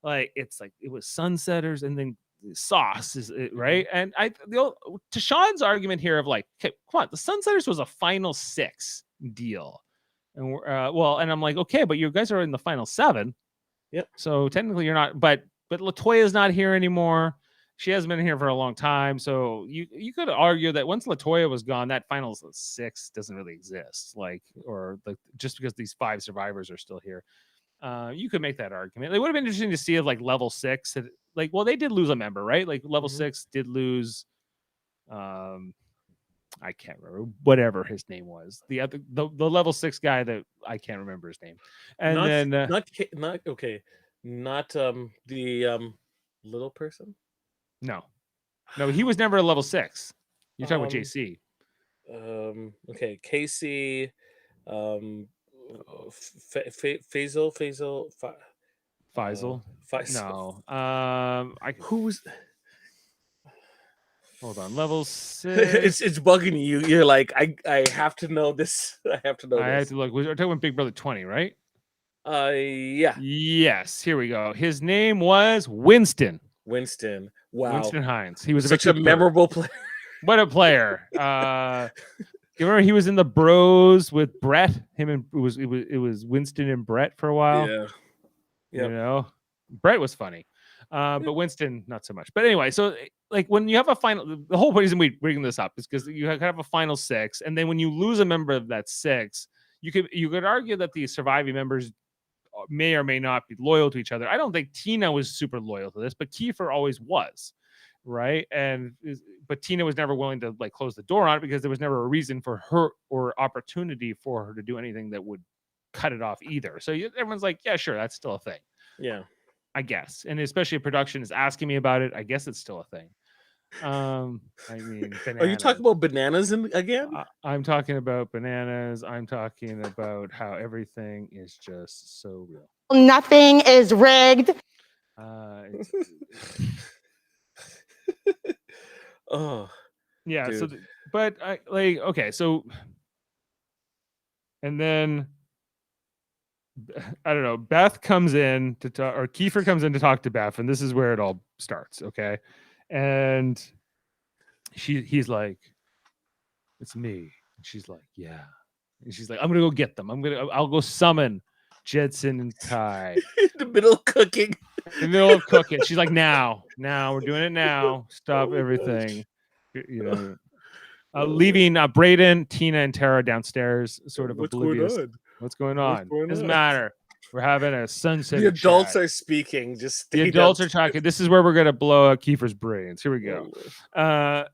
S1: was Sunsetters and then sauce is it, right? And Tashawn's argument here of like, okay, come on, the Sunsetters was a final 6 deal, and and I'm like, okay, but you guys are in the final 7.
S2: Yep.
S1: So technically you're not, but Latoya's not here anymore. she hasn't been here for a long time. So you could argue that once Latoya was gone, that finals 6 doesn't really exist. Like, or like just because these 5 survivors are still here. You could make that argument. It would have been interesting to see if like level 6 had, like, well, they did lose a member, right? Like level 6 did lose I can't remember whatever his name was. The level 6 guy that I can't remember his name. And
S2: not the little person.
S1: No, he was never a level 6. You're talking about JC.
S2: Okay, Casey, Faisal.
S1: No,
S2: who was?
S1: Hold on, level 6.
S2: It's bugging you. You're like, I have to know this. I have to know.
S1: I have to look. We're talking about Big Brother 20, right?
S2: Yeah.
S1: Yes. Here we go. His name was Winston.
S2: Winston. Wow.
S1: Winston Hines. He was
S2: such a memorable player.
S1: What a player. You remember he was in the Bros with Brett? It was Winston and Brett for a while.
S2: Yeah.
S1: You know, Brett was funny. But Winston, not so much. But anyway, so like when you have a final, the whole reason we bring this up is because you have a final 6, and then when you lose a member of that 6, you could argue that the surviving members may or may not be loyal to each other. I don't think Tina was super loyal to this, but Kiefer always was, right? But Tina was never willing to like close the door on it because there was never a reason for her or opportunity for her to do anything that would cut it off either. So everyone's like, yeah, sure, that's still a thing.
S2: Yeah.
S1: I guess, and especially if production is asking me about it, I guess it's still a thing. I mean, bananas.
S2: Are you talking about bananas again?
S1: I'm talking about bananas. I'm talking about how everything is just so real.
S6: Nothing is rigged.
S2: Oh,
S1: yeah.
S2: dude.
S1: So, but I like okay. So, and then I don't know. Beth comes in to talk, or Kiefer comes in to talk to Beth, and this is where it all starts. Okay, and he's like, "It's me." And she's like, "Yeah." And she's like, "I'm gonna go get them. I'll go summon Jedson and Kai."
S2: In the middle of cooking.
S1: In the middle of cooking. She's like, "Now, we're doing it now. Stop everything." You know, leaving Brayden, Tina, and Tara downstairs, sort of oblivious. What's going on? Doesn't matter. We're having a sunset.
S2: The adults are speaking. Just
S1: the adults are talking. This is where we're gonna blow out Kiefer's brains. Here we go.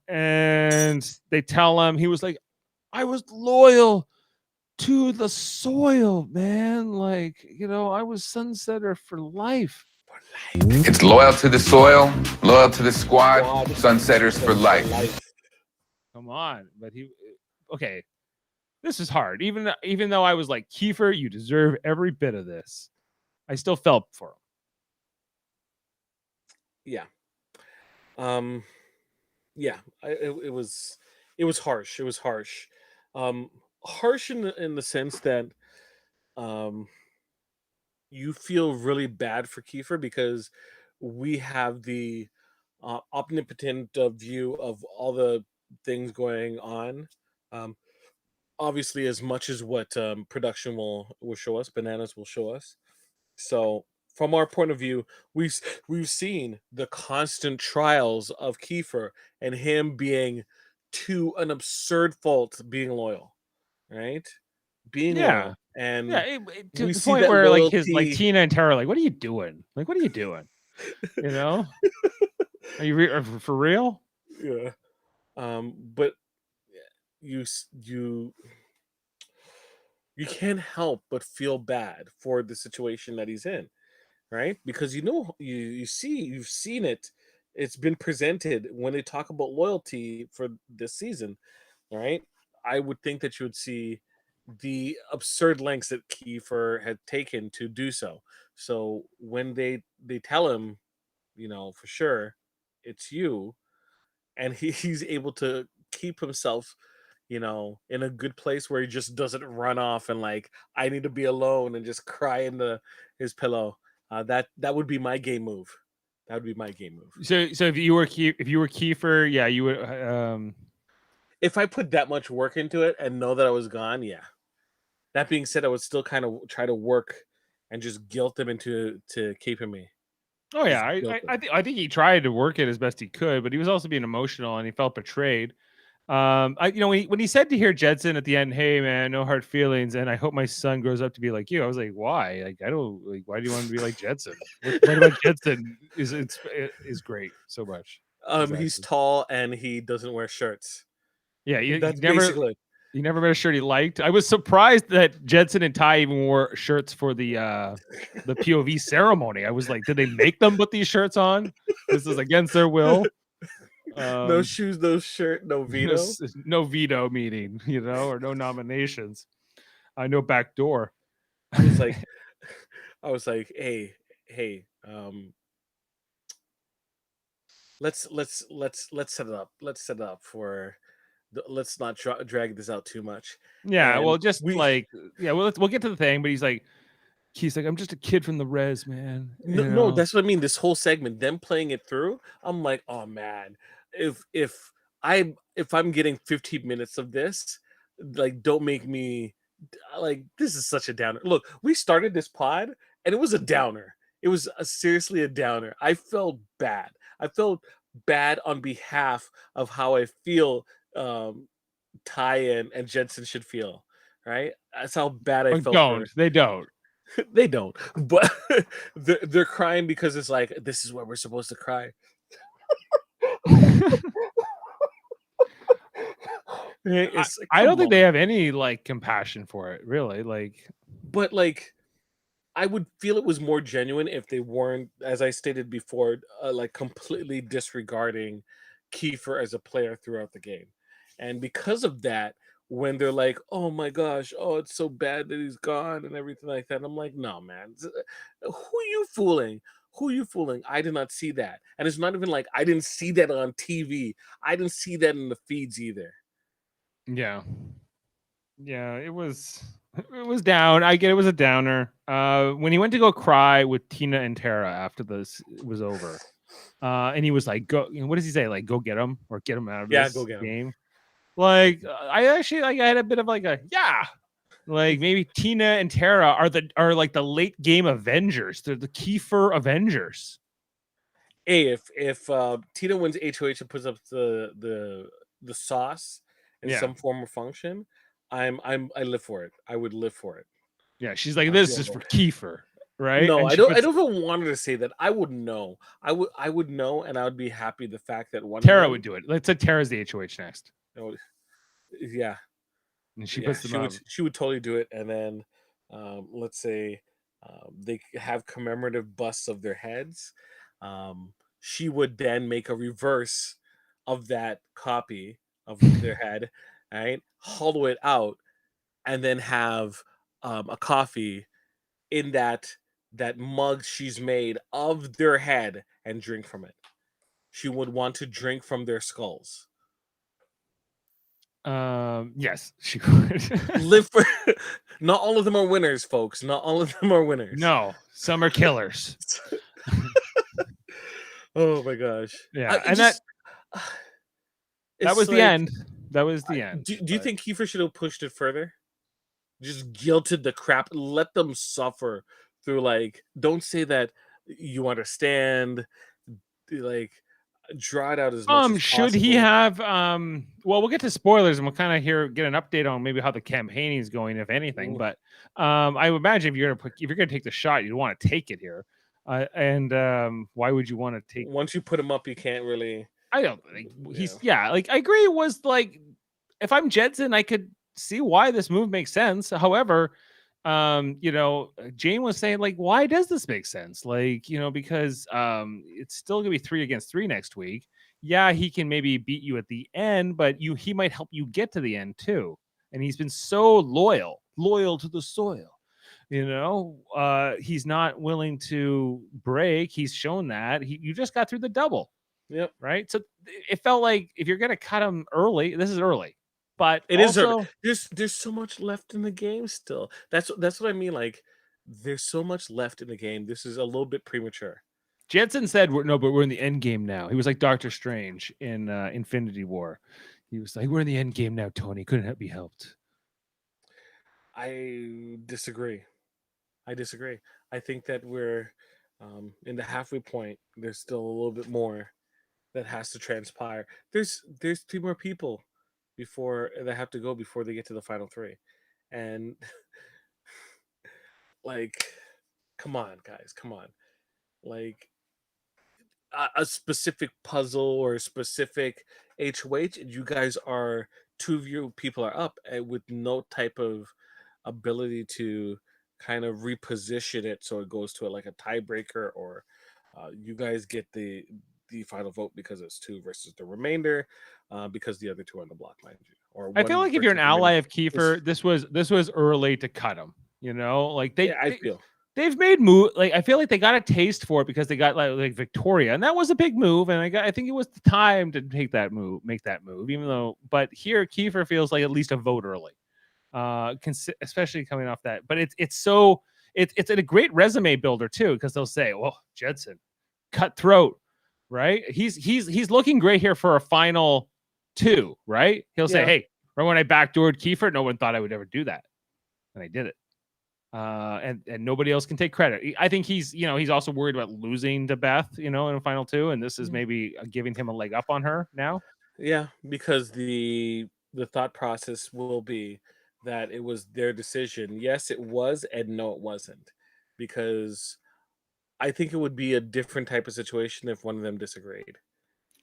S1: And they tell him he was like, "I was loyal to the soil, man. Like, you know, I was Sunsetter for life."
S4: It's loyal to the soil, loyal to the squad, Sunsetters for life.
S1: Come on, but okay. This is hard. Even though I was like, Kiefer, you deserve every bit of this, I still felt for him.
S2: Yeah. Yeah. It was harsh. It was harsh. Harsh in the sense that you feel really bad for Kiefer because we have the omnipotent view of all the things going on. Obviously, as much as what production will show us, bananas will show us. So from our point of view, we've seen the constant trials of Kiefer and him being to an absurd fault being loyal, right? Being loyal. And
S1: to the point where loyalty... like Tina and Tara are like, "What are you doing? Like, what are you doing? You know, are you for real?"
S2: Yeah. But you can't help but feel bad for the situation that he's in, right? Because you've seen it. It's been presented when they talk about loyalty for this season, right? I would think that you would see the absurd lengths that Kiefer had taken to do so. So when they tell him, you know, for sure, it's you, and he's able to keep himself, you know, in a good place where he just doesn't run off and like, I need to be alone and just cry into his pillow. That would be my game move. That would be my game move.
S1: So if you were Kiefer, yeah, you would.
S2: If I put that much work into it and know that I was gone, yeah. That being said, I would still kind of try to work and just guilt them into keeping me.
S1: Oh yeah,
S2: Guilty.
S1: I think he tried to work it as best he could, but he was also being emotional and he felt betrayed. When he said to hear Jedson at the end, "Hey man, no hard feelings," and I hope my son grows up to be like you. I was like, why? Like I don't like. Why do you want to be like Jedson? What about Jedson is great so much.
S2: He's
S1: Exactly.
S2: tall and he doesn't wear shirts.
S1: Yeah, you
S2: That's
S1: never
S2: basically it.
S1: you never met a shirt he liked. I was surprised that Jedson and Ty even wore shirts for the POV ceremony. I was like, did they make them put these shirts on? This is against their will.
S2: No shoes, no shirt, no veto.
S1: No veto meeting, or no nominations. No back door.
S2: I was like, hey, let's set it up. Let's set it up for. Let's not drag this out too much.
S1: Yeah,
S2: And
S1: well, we'll get to the thing, but he's like, I'm just a kid from the res, man.
S2: no, that's what I mean. This whole segment, them playing it through, I'm like, oh man, if I'm getting 15 minutes of this, like, don't make me like this is such a downer. Look, we started this pod and it was a downer. It was seriously a downer. I felt bad. I felt bad on behalf of how I feel Ty and Jensen should feel. Right? That's how bad I felt.
S1: They don't.
S2: They don't, but they're crying because it's like this is where we're supposed to cry.
S1: I don't think they have any like compassion for it, really.
S2: But I would feel it was more genuine if they weren't, as I stated before, like completely disregarding Kiefer as a player throughout the game, and because of that. When they're like, oh my gosh, oh, it's so bad that he's gone and everything like that. I'm like, no, man. Who are you fooling? Who are you fooling? I did not see that. And it's not even like I didn't see that on TV. I didn't see that in the feeds either.
S1: Yeah. Yeah, it was down. I get it was a downer. When he went to go cry with Tina and Tara after this was over. And he was like, go, what does he say? Like, go get him or get him out of this
S2: go get
S1: game. Him. Like I actually I had a bit of like a like maybe Tina and Tara are like the late game Avengers. They're the Kiefer Avengers.
S2: Hey, if Tina wins HOH and puts up the sauce in some form or function, I live for it. I would live for it.
S1: Yeah, she's like, this is for Kiefer, right?
S2: No, I don't even want her to say that. I would know. I would know, and I would be happy the fact that
S1: Tara would do it. Let's say Tara's the HOH next.
S2: Yeah,
S1: and she puts them up.
S2: She would totally do it, and then let's say they have commemorative busts of their heads. She would then make a reverse of that copy of their head, right? Hollow it out, and then have a coffee in that mug she's made of their head and drink from it. She would want to drink from their skulls.
S1: Yes, she would.
S2: Live for. Not all of them are winners, folks. Not all of them are winners.
S1: No, some are killers.
S2: Oh my gosh!
S1: Yeah, that was the end. That was the end.
S2: Do you think Kiefer should have pushed it further? Just guilted the crap. Let them suffer through. Like, don't say that you understand. Like, draw it out as much as
S1: should he have well, we'll get to spoilers and we'll kind of get an update on maybe how the campaigning is going, if anything. But I would imagine if you're gonna take the shot, you'd want to take it here. Why would you want to take?
S2: Once you put him up, you can't really.
S1: I don't think like I agree. It was like if I'm Jedson, I could see why this move makes sense. However, Jane was saying like, why does this make sense? Like, because it's still gonna be 3 against 3 next week. Yeah, he can maybe beat you at the end, but he might help you get to the end too. And he's been so loyal to the soil. He's not willing to break. He's shown that. You just got through the double.
S2: Yep.
S1: Right. So it felt like if you're gonna cut him early, this is early. But
S2: it also, is early. There's so much left in the game still. That's what I mean. Like, there's so much left in the game. This is a little bit premature.
S1: Jensen said, but we're in the end game now. He was like Doctor Strange in Infinity War. He was like, we're in the end game now, Tony. Couldn't be helped.
S2: I disagree. I think that we're In the halfway point, there's still a little bit more that has to transpire. There's 3 more people before that have to go before they get to the final 3, and like, come on, guys, come on, like a specific puzzle or a specific HOH, and you guys are 2 of you people are up with no type of ability to kind of reposition it so it goes to like a tiebreaker, or you guys get the final vote because it's 2 versus the remainder, because the other 2 are on the block, mind you. Or
S1: I feel like if you're an ally of Kiefer, this was early to cut him. You know, like they've made move. Like I feel like they got a taste for it because they got like Victoria, and that was a big move. And I think it was the time to make that move. Even though, but here Kiefer feels like at least a vote early, especially coming off that. But it's a great resume builder too, because they'll say, "Well, Jedson, cutthroat, right? He's looking great here for a final 2, right? He'll say, hey, remember when I backdoored Kiefer? No one thought I would ever do that, and I did it. And nobody else can take credit. I think he's also worried about losing to Beth, in a final 2, and this is maybe giving him a leg up on her now.
S2: Yeah, because the thought process will be that it was their decision. Yes, it was, and no, it wasn't, because I think it would be a different type of situation if one of them disagreed.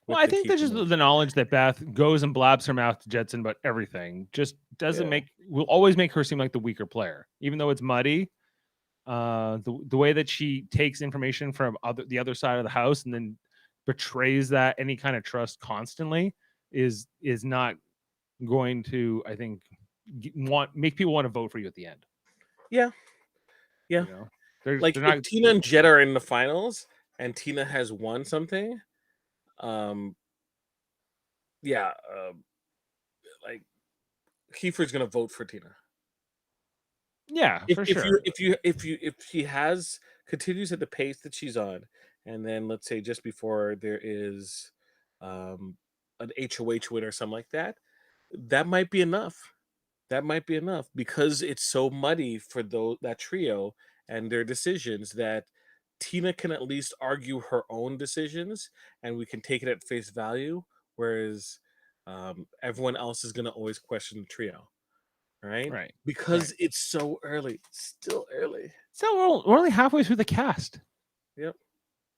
S1: Well, I think that's just the knowledge that Beth goes and blabs her mouth to Jedson about everything just will always make her seem like the weaker player, even though it's muddy. The way that she takes information from the other side of the house and then betrays that any kind of trust constantly is not going to, I think, make people want to vote for you at the end.
S2: Yeah. Like if Tina and Jed are in the finals and Tina has won something, like Kiefer's gonna vote for Tina.
S1: Yeah, for sure.
S2: If she continues at the pace that she's on, and then let's say just before there is an HOH win or something like that, that might be enough. That might be enough because it's so muddy for that trio and their decisions that Tina can at least argue her own decisions and we can take it at face value, whereas everyone else is going to always question the trio. Right. Because it's so early. It's still early.
S1: So we're only halfway through the cast.
S2: Yep.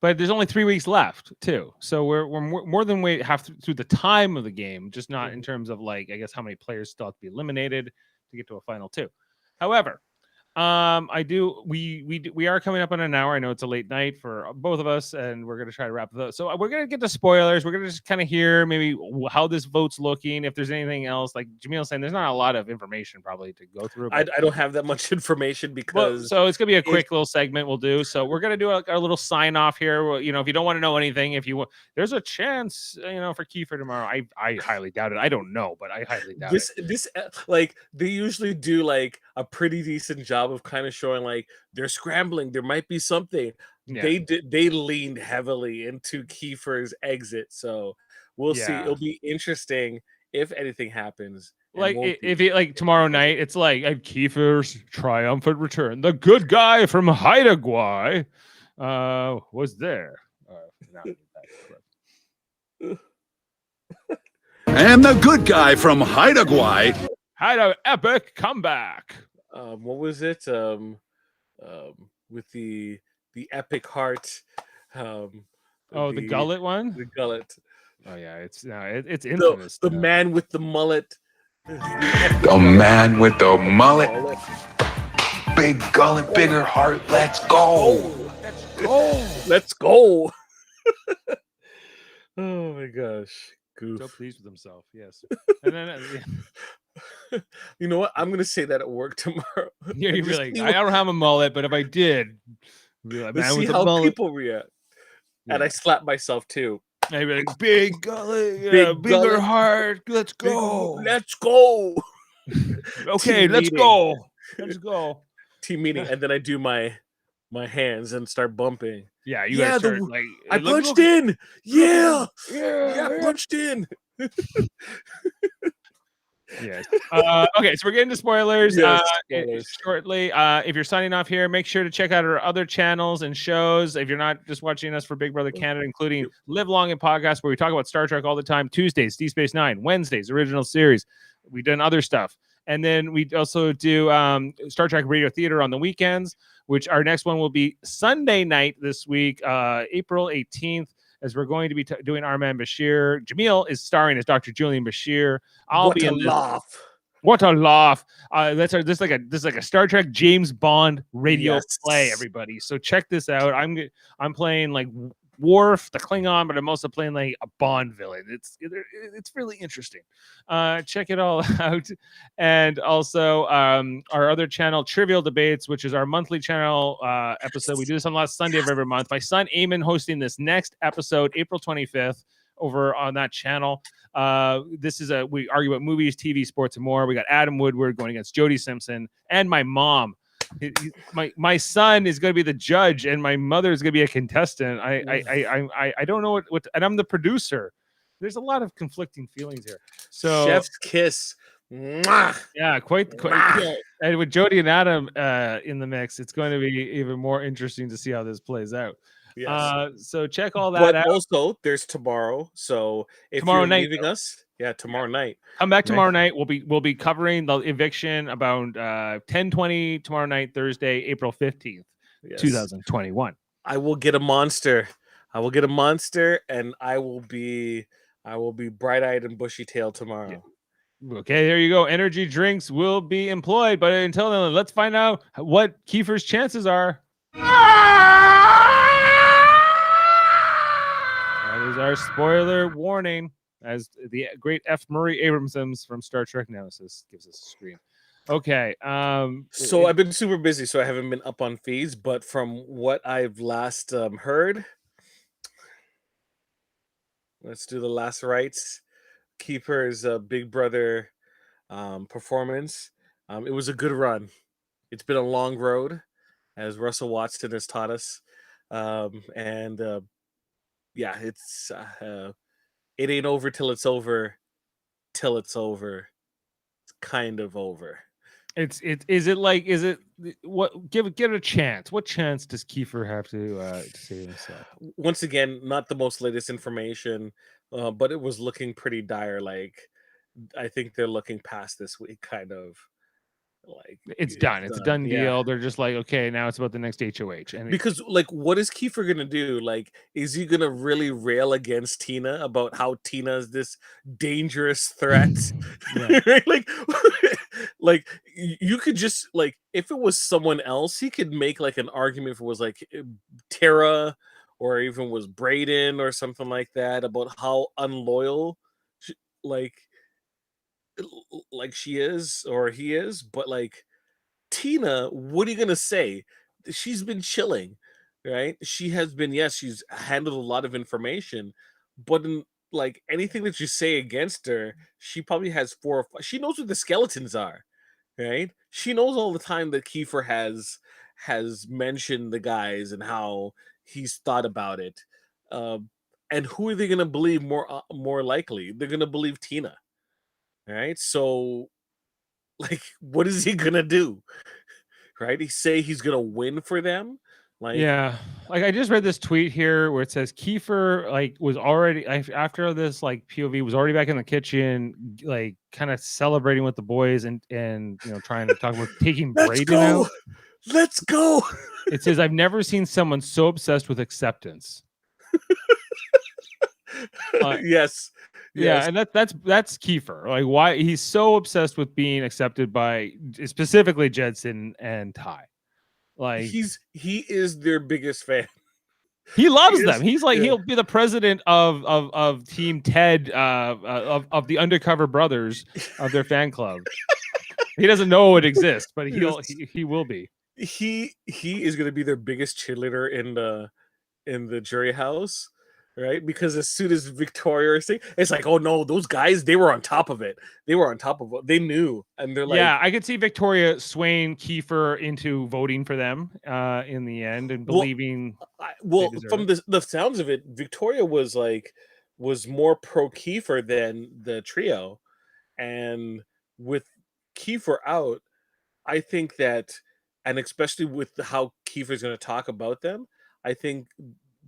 S1: But there's only 3 weeks left too. So we're more than half through the time of the game, just not in terms of like, I guess, how many players still have to be eliminated to get to a final 2. However, we are coming up on an hour. I know it's a late night for both of us, and we're gonna try to wrap it up. So we're gonna get to spoilers. We're gonna just kind of hear maybe how this vote's looking. If there's anything else, like Jaemeel saying, there's not a lot of information probably to go through.
S2: I don't have that much information because
S1: so it's gonna be a quick little segment we'll do. So we're gonna do a little sign off here. If you don't want to know anything, if you want, there's a chance for Kiefer tomorrow. I highly doubt it. I don't know, but I highly doubt it.
S2: This like they usually do like a pretty decent job of kind of showing like they're scrambling, there might be something. They leaned heavily into Kiefer's exit, so we'll see. It'll be interesting if anything happens.
S1: Like if it like tomorrow night, it's like Kiefer's triumphant return. The good guy from Haida Gwaii was there.
S7: And the good guy from Haida Gwaii
S1: had an epic comeback.
S2: What was it? With the epic heart.
S1: The gullet one.
S2: The gullet.
S1: Oh yeah, it's infamous.
S2: The man with the mullet.
S4: The man with the mullet. Big gullet, bigger heart. Let's go.
S2: Let's go. Oh my gosh. Goof.
S1: So pleased with himself. Yes. And then
S2: you know what? I'm gonna say that at work tomorrow.
S1: Yeah, you're like, I don't have a mullet, but if I did,
S2: like, man see how people react. Yeah. And I slap myself too.
S1: I'd be like, big gullet, bigger gullet. Heart. Let's go.
S2: Let's go.
S1: Okay, let's go. Let's go.
S2: Team meeting, and then I do my hands and start bumping.
S1: Yeah, you guys start like
S2: I punched in. Yeah, punched in.
S1: Yes. Okay, so we're getting to spoilers,
S2: Yes, spoilers.
S1: shortly. If you're signing off here, make sure to check out our other channels and shows. If you're not just watching us for Big Brother Canada, including Live Long and Podcast, where we talk about Star Trek all the time. Tuesdays, Deep Space Nine. Wednesdays, original series. We've done other stuff. And then we also do Star Trek Radio Theater on the weekends, which our next one will be Sunday night this week, April 18th. As we're going to be doing our man Bashir. Jaemeel is starring as Dr. Julian Bashir. I'll be in this. What a laugh! This is like a Star Trek James Bond radio play, everybody. So check this out. I'm playing like Worf, the Klingon, but I'm also playing like a Bond villain. It's really interesting. Check it all out. And also our other channel, Trivial Debates, which is our monthly channel episode. We do this on last Sunday of every month. My son Eamon hosting this next episode, April 25th, over on that channel. This is we argue about movies, TV, sports, and more. We got Adam Woodward going against Jody Simpson, and my mom. My son is going to be the judge, and my mother is going to be a contestant. I don't know what, and I'm the producer. There's a lot of conflicting feelings here. So
S2: chef's kiss. Mwah!
S1: Yeah, quite. Yeah. And with Jody and Adam in the mix, it's going to be even more interesting to see how this plays out.
S2: Yes.
S1: So check all that out.
S2: Also, there's tomorrow. So if
S1: tomorrow
S2: you're
S1: night,
S2: leaving us, tomorrow night.
S1: Come back tomorrow night. We'll be covering the eviction about 10:20 tomorrow night, Thursday, April 15th, 2021.
S2: I will get a monster. And I will be bright-eyed and bushy-tailed tomorrow.
S1: Yeah. Okay, there you go. Energy drinks will be employed, but until then, let's find out what Kiefer's chances are. That is our spoiler warning, as the great F. Murray Abramson from Star Trek Nemesis gives us a screen. Okay.
S2: So I've been super busy, so I haven't been up on feeds, but from what I've last heard, let's do the last rites. Kiefer's Big Brother performance. It was a good run. It's been a long road, as Russell Watson has taught us. It's it ain't over till it's over. Till it's over. It's kind of over.
S1: Is it what give it a chance? What chance does Kiefer have to save himself?
S2: Once again, not the most latest information, but it was looking pretty dire. Like, I think they're looking past this week, kind of. Like,
S1: it's done. It's a done deal. Yeah. They're just like, okay, now it's about the next HOH. And
S2: because like, what is Kiefer gonna do? Like, is he gonna really rail against Tina about how Tina is this dangerous threat? like you could just like, if it was someone else, he could make like an argument if it was like Tara or even was Brayden or something like that, about how unloyal like she is or he is. But like Tina, what are you gonna say? She's been chilling, right? She has been, yes, she's handled a lot of information, but in like anything that you say against her, she probably has 4 or 5. She knows what the skeletons are, right? She knows all the time that Kiefer has mentioned the guys and how he's thought about it. And who are they gonna believe more likely? They're gonna believe Tina. Right, so like, what is he gonna do? Right, he say he's gonna win for them. Like,
S1: yeah, like I just read this tweet here where it says Kiefer like was already after this like POV was already back in the kitchen, like kind of celebrating with the boys and trying to talk about taking Brayden out.
S2: Let's go.
S1: It says, I've never seen someone so obsessed with acceptance.
S2: Yes.
S1: Yeah, and that's Kiefer. Like, why he's so obsessed with being accepted by specifically Jedson and Ty. Like,
S2: he is their biggest fan.
S1: He loves them. He's like, he'll be the president of Team Ted of the Undercover Brothers of their fan club. He doesn't know it exists, but he will be.
S2: He is going to be their biggest cheerleader in the jury house. Right, because as soon as Victoria is saying, it's like, oh no, those guys, they were on top of it. They were on top of it. They knew, and they're like,
S1: yeah, I could see Victoria swaying Kiefer into voting for them in the end and believing.
S2: Well, from the sounds of it, Victoria was more pro Kiefer than the trio, and with Kiefer out, I think that, and especially with how Kiefer's going to talk about them, I think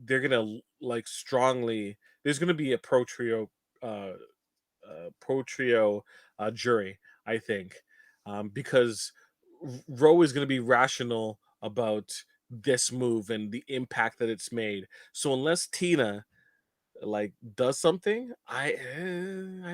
S2: they're going to like strongly. There's going to be a pro trio jury, I think, because Roe is going to be rational about this move and the impact that it's made. So unless Tina like does something, I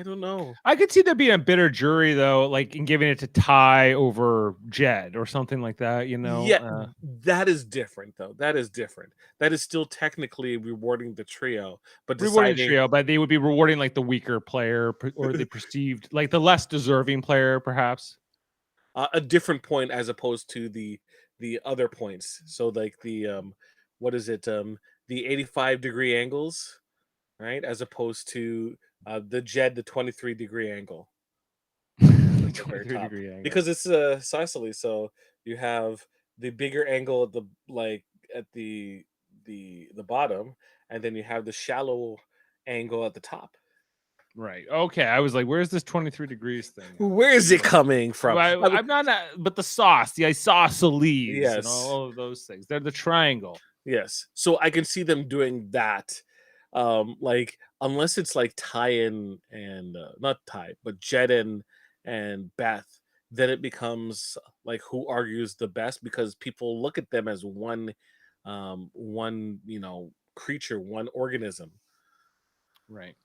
S2: don't know.
S1: I could see there being a bitter jury though, like in giving it to Ty over Jed or something like that.
S2: Yeah, that is different though. That is different. That is still technically rewarding the trio, but
S1: rewarding the trio, but they would be rewarding like the weaker player or the perceived like the less deserving player, perhaps.
S2: A different point as opposed to the other points. So like the what is it? The 85-degree angles, right? As opposed to the Jed, the 23-degree angle.
S1: 23-degree angle.
S2: Because it's isosceles, so you have the bigger angle at the bottom, and then you have the shallow angle at the top.
S1: Right. Okay. I was like, where's this 23 degrees thing?
S2: Where is it coming from?
S1: I'm not, but the sauce, the isosceles,
S2: yes,
S1: and all of those things. They're the triangle.
S2: Yes. So I can see them doing that. Like unless it's like Ty and not Ty, but Jed and Beth, then it becomes like who argues the best, because people look at them as one creature, one organism.
S1: Right.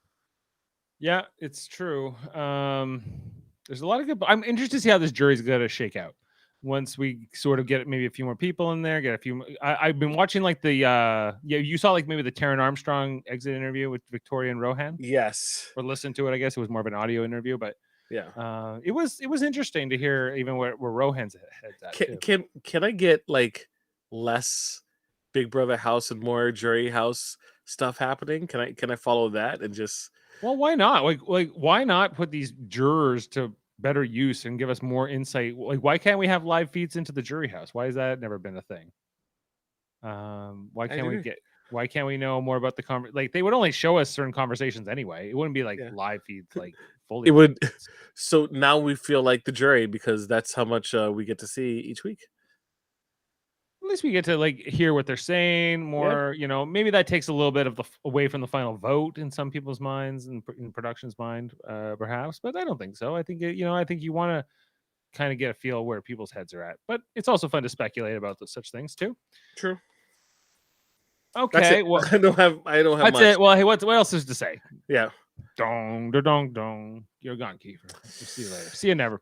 S1: Yeah, it's true. There's a lot of good. I'm interested to see how this jury's going to shake out once we sort of get maybe a few more people in there. Get a few. I've been watching like the you saw like maybe the Taron Armstrong exit interview with Victoria and Rohan.
S2: Yes.
S1: Or listen to it. I guess it was more of an audio interview, but
S2: yeah,
S1: it was interesting to hear even where Rohan's head's at.
S2: Can I get like less Big Brother house and more jury house stuff happening? Can I follow that and just?
S1: Well, why not? Like why not put these jurors to better use and give us more insight? Like, why can't we have live feeds into the jury house? Why has that never been a thing? Why can't we know more about the like they would only show us certain conversations anyway. It wouldn't be like live feeds, like fully.
S2: It would. So now we feel like the jury because that's how much we get to see each week.
S1: At least we get to like hear what they're saying more. Maybe that takes a little bit of away from the final vote in some people's minds and in production's mind, perhaps. But I don't think so. I think I think you want to kind of get a feel where people's heads are at. But it's also fun to speculate about such things too.
S2: True.
S1: Okay. Well,
S2: I don't have.
S1: That's
S2: much.
S1: it. Well, hey, what else is to say?
S2: Yeah.
S1: Dong, dong, dong. You're gone, Kiefer. We'll see you later. See you never.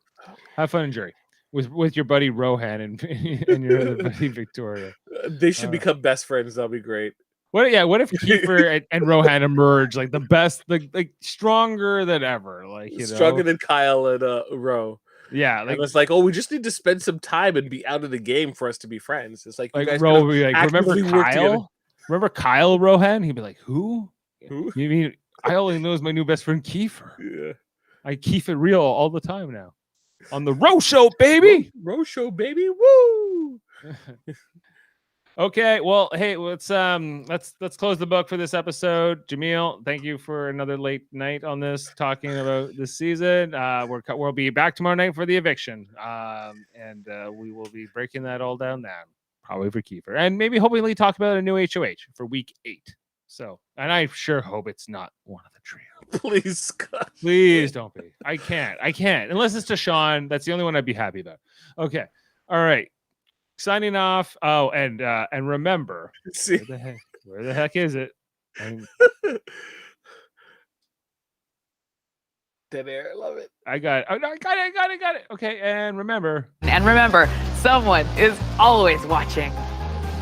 S1: Have fun in jury with your buddy Rohan and your other buddy Victoria.
S2: They should become best friends. That'll be great.
S1: What if Kiefer and Rohan emerge like the best, like stronger than ever, like
S2: stronger than Kyle and Ro.
S1: Yeah, like
S2: and it's like, we just need to spend some time and be out of the game for us to be friends. It's like
S1: Ro will be like, remember Kyle? Remember Kyle Rohan? He'd be like, who?
S2: Who?
S1: You mean I only know my new best friend Kiefer?
S2: Yeah,
S1: I keep it real all the time now. On the Ro Show, baby.
S2: Ro Show, baby. Woo!
S1: Okay, well, hey, let's close the book for this episode. Jaemeel, thank you for another late night on this, talking about this season. We'll be back tomorrow night for the eviction, and we will be breaking that all down now, probably for Kiefer, and maybe hopefully talk about a new HOH for week 8. So, and I sure hope it's not one of the trio.
S2: Please, Scott.
S1: Please don't be. I can't. Unless it's Deshaun. That's the only one I'd be happy about. Okay. All right. Signing off. Oh, and remember, where the heck is it?
S2: Dead air. I love it.
S1: I got it. Oh, no, I got it. Okay. And remember,
S5: someone is always watching.